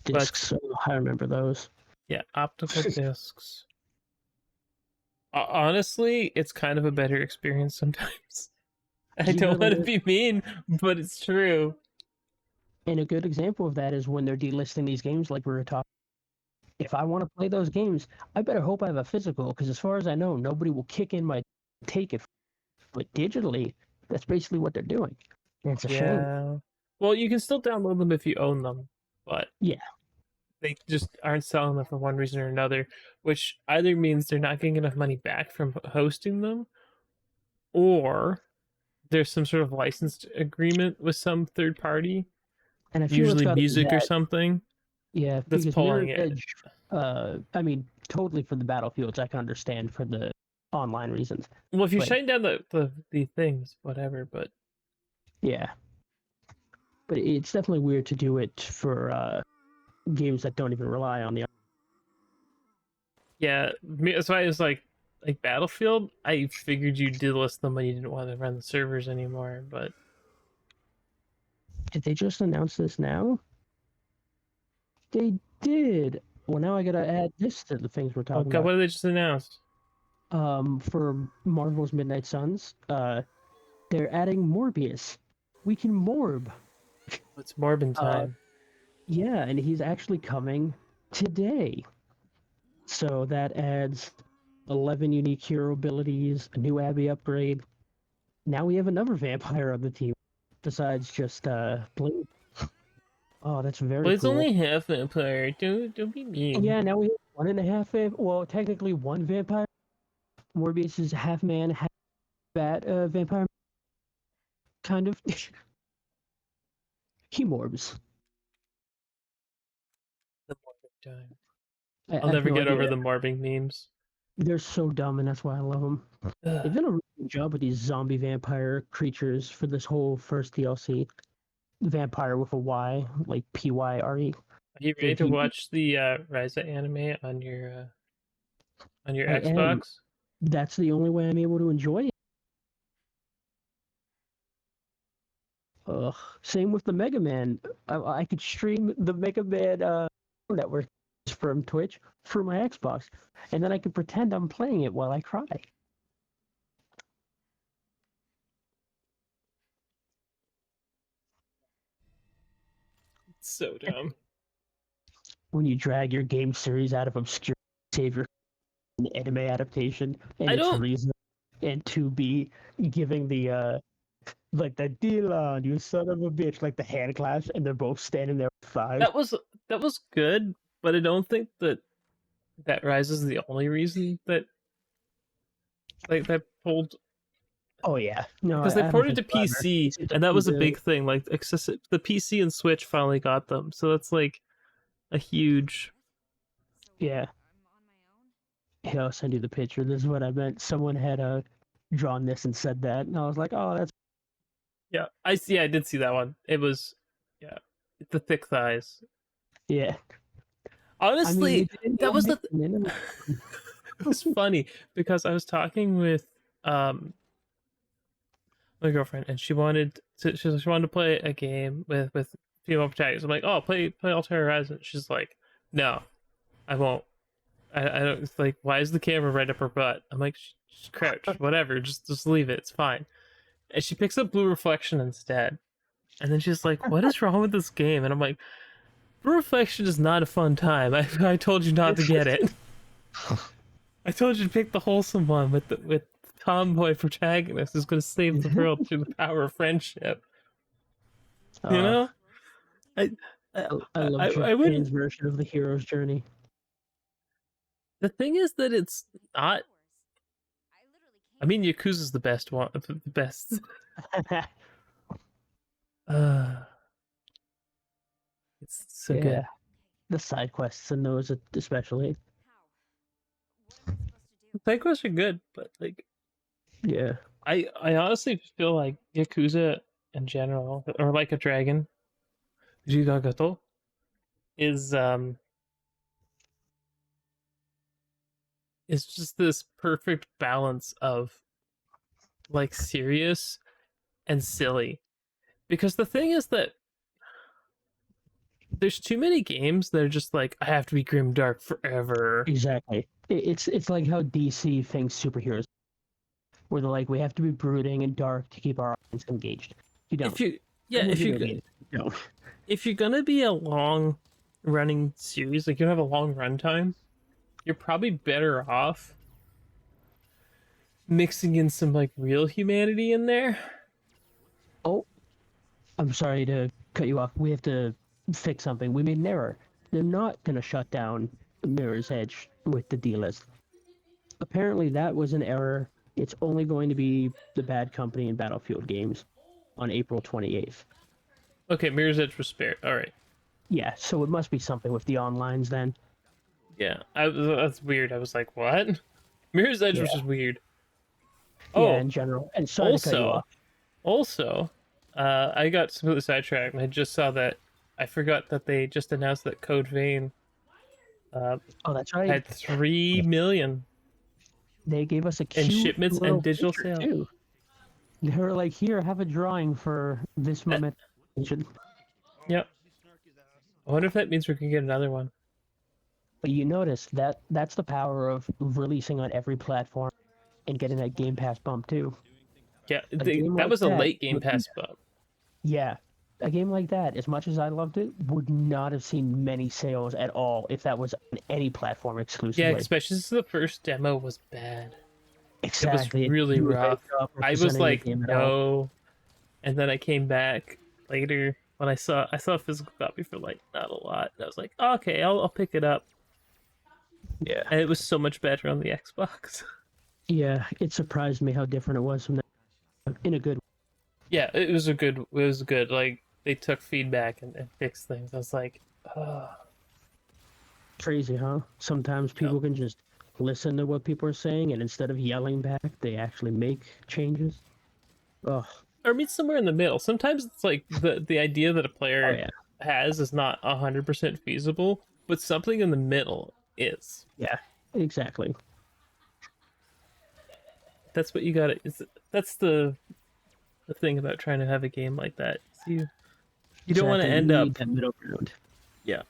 But discs. I remember those. yeah, optical discs. Honestly, it's kind of a better experience sometimes. I He don't really want to is. be mean, but it's true. And a good example of that is when they're delisting these games, like we were talking. If I want to play those games, I better hope I have a physical, because as far as I know, nobody will kick in my take it. But digitally, that's basically what they're doing. And it's a shame. Yeah. Well, you can still download them if you own them, but Yeah. they just aren't selling them for one reason or another, which either means they're not getting enough money back from hosting them, or there's some sort of licensed agreement with some third party, And I feel it's usually got to be music or that. something, Yeah, that's because pulling Mirror's it. Edge, I mean, totally for the Battlefields, I can understand for the online reasons. Well, if you're But shutting down the things, whatever, but yeah, but it's definitely weird to do it for games that don't even rely on the. yeah, that's why it was like Battlefield. I figured you did list them when you didn't want to run the servers anymore, but Did they just announce this now? They did. Well, now I gotta add this to the things we're oh talking god, about. what did they just announce? For Marvel's Midnight Suns, they're adding Morbius. We can Morb. It's Morbin Uh, time. yeah, and he's actually coming today. So that adds 11 unique hero abilities, a new Abbey upgrade. Now we have another vampire on the team besides just Blade. Oh, that's very Well, it's cool. only half vampire. Don't be mean. Yeah, now we have one and a half well, technically one vampire. Morbius is half man, half bat vampire, kind of. He morbs. The Morbin time. I, I'll I have never no get over idea. the morbing memes. They're so dumb, and that's why I love them. They've done a really good job with these zombie vampire creatures for this whole first DLC. Vampire with a Y, like Pyre. Are you ready They've to used, watch the Ryza anime on your I am. Xbox? That's the only way I'm able to enjoy it. Ugh. Same with the Mega Man. I could stream the Mega Man network from Twitch through my Xbox, and then I could pretend I'm playing it while I cry. It's so dumb. When you drag your game series out of obscure, save your anime adaptation, and I it's don't. reason and to be giving the like the Dylan, you son of a bitch, like the hand claps, and they're both standing there with five. That was good, but I don't think that Rise is the only reason that like that pulled, Oh yeah, no, because they I don't ported think to so either. PC, and that was a big thing. Like the PC and Switch finally got them, so that's like a huge. Yeah. Here, I'll send you the picture. This is what I meant. Someone had drawn this and said that, and I was like, oh, that's Yeah, I see. I did see that one. It was, yeah, the thick thighs. yeah. I mean, they Honestly, didn't that go was make the. an anime. It was funny because I was talking with my girlfriend, and she wanted to play a game with female protagonists. I'm like, oh, play Alter Horizon. She's like, no, I won't. I don't. It's like, why is the camera right up her butt? I'm like, just crouch, whatever. Just leave it. It's fine. And she picks up Blue Reflection instead. And then she's like, what is wrong with this game? And I'm like, Blue Reflection is not a fun time. I told you not to get it. I told you to pick the wholesome one with the tomboy protagonist who's going to save the world through the power of friendship. You uh, know, I I I love I wouldn't. Japan's version of the hero's journey. The thing is that it's not. I mean, Yakuza's the best one, the best. Uh, it's so Yeah, good. the side quests and those especially. The side quests are good, but like, Yeah, I honestly feel like Yakuza in general, or like a dragon, Jigagato, is is just this perfect balance of like serious and silly. Because the thing is that there's too many games that are just like, I have to be grim dark forever. Exactly. It's like how DC thinks superheroes, where they're like, we have to be brooding and dark to keep our audience engaged. You don't. If you yeah, With video games, you don't. if you're gonna be a long running series, like you have a long runtime, you're probably better off mixing in some like real humanity in there. Oh, I'm sorry to cut you off. We have to fix something. We made an error. They're not going to shut down Mirror's Edge with the D-list. Apparently, that was an error. It's only going to be the Bad Company and Battlefield games on April 28th. Okay, Mirror's Edge was spared. All right. Yeah, so it must be something with the onlines then. Yeah, that's weird. I was like, what? Mirror's Edge Yeah. was just weird. Yeah, Oh, in general. And sorry to cut you off. Also, I got completely sidetracked, and I just saw that I forgot that they just announced that Code Vein Oh, that's right. had 3 million They gave us a in cute shipments little and digital picture, sales. too. They were like, here, have a drawing for this moment. Yep. I wonder if that means we can get another one. But you notice that that's the power of releasing on every platform and getting that Game Pass bump too. Yeah, game that like was a that late Game would- Pass bump. Yeah, a game like that, as much as I loved it, would not have seen many sales at all if that was on any platform Yeah, exclusively. especially since the first demo was bad. Exactly. It was really didn't do a great rough. job I was representing the like, game at all. no. And then I came back later when I saw a physical copy for like not a lot. And I was like, oh, okay, I'll pick it up. Yeah. And it was so much better on the Xbox. Yeah, it surprised me how different it was from that in a good way. Yeah, it was good. Like they took feedback and fixed things. I was like, oh. Crazy, huh? Sometimes people can just listen to what people are saying and instead of yelling back, they actually make changes. Oh, Or meet somewhere in the middle. Sometimes it's like the idea that a player has is not 100% feasible, but something in the middle is. Yeah, exactly. That's what you gotta. That's the thing about trying to have a game like that. You don't want to end up that middle ground. Yeah.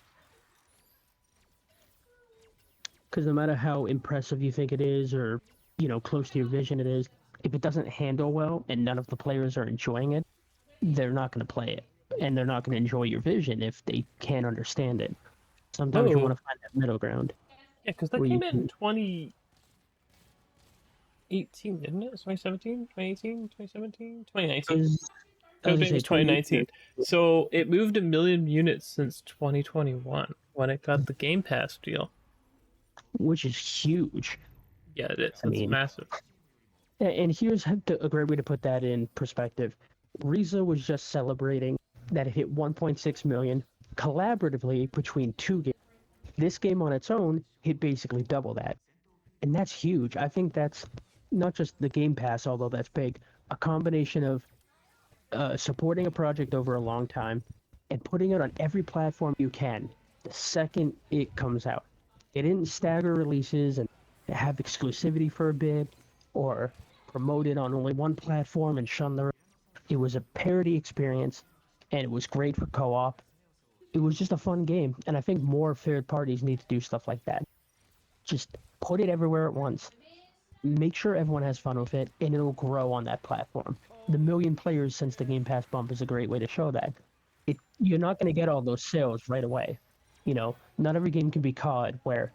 Because no matter how impressive you think it is, or close to your vision it is, if it doesn't handle well and none of the players are enjoying it, they're not going to play it, and they're not going to enjoy your vision if they can't understand it. Sometimes you want to find that middle ground. Yeah, because that came in 2018, didn't it? 2017, 2018, 2017, 2019. Code Vein was 2019. So it moved 1 million units since 2021 when it got the Game Pass deal. Which is huge. Yeah, it is. It's massive. And here's a great way to put that in perspective. Riza was just celebrating that it hit 1.6 million collaboratively between two games. This game on its own hit basically double that. And that's huge. I think that's not just the Game Pass, although that's big, a combination of supporting a project over a long time and putting it on every platform you can the second it comes out. They didn't stagger releases and have exclusivity for a bit or promote it on only one platform and shun the rest. It was a parody experience, and it was great for co-op. It was just a fun game, and I think more third parties need to do stuff like that. Just put it everywhere at once. Make sure everyone has fun with it, and it'll grow on that platform. The 1 million players since the Game Pass bump is a great way to show that. You're not going to get all those sales right away. Not every game can be COD, where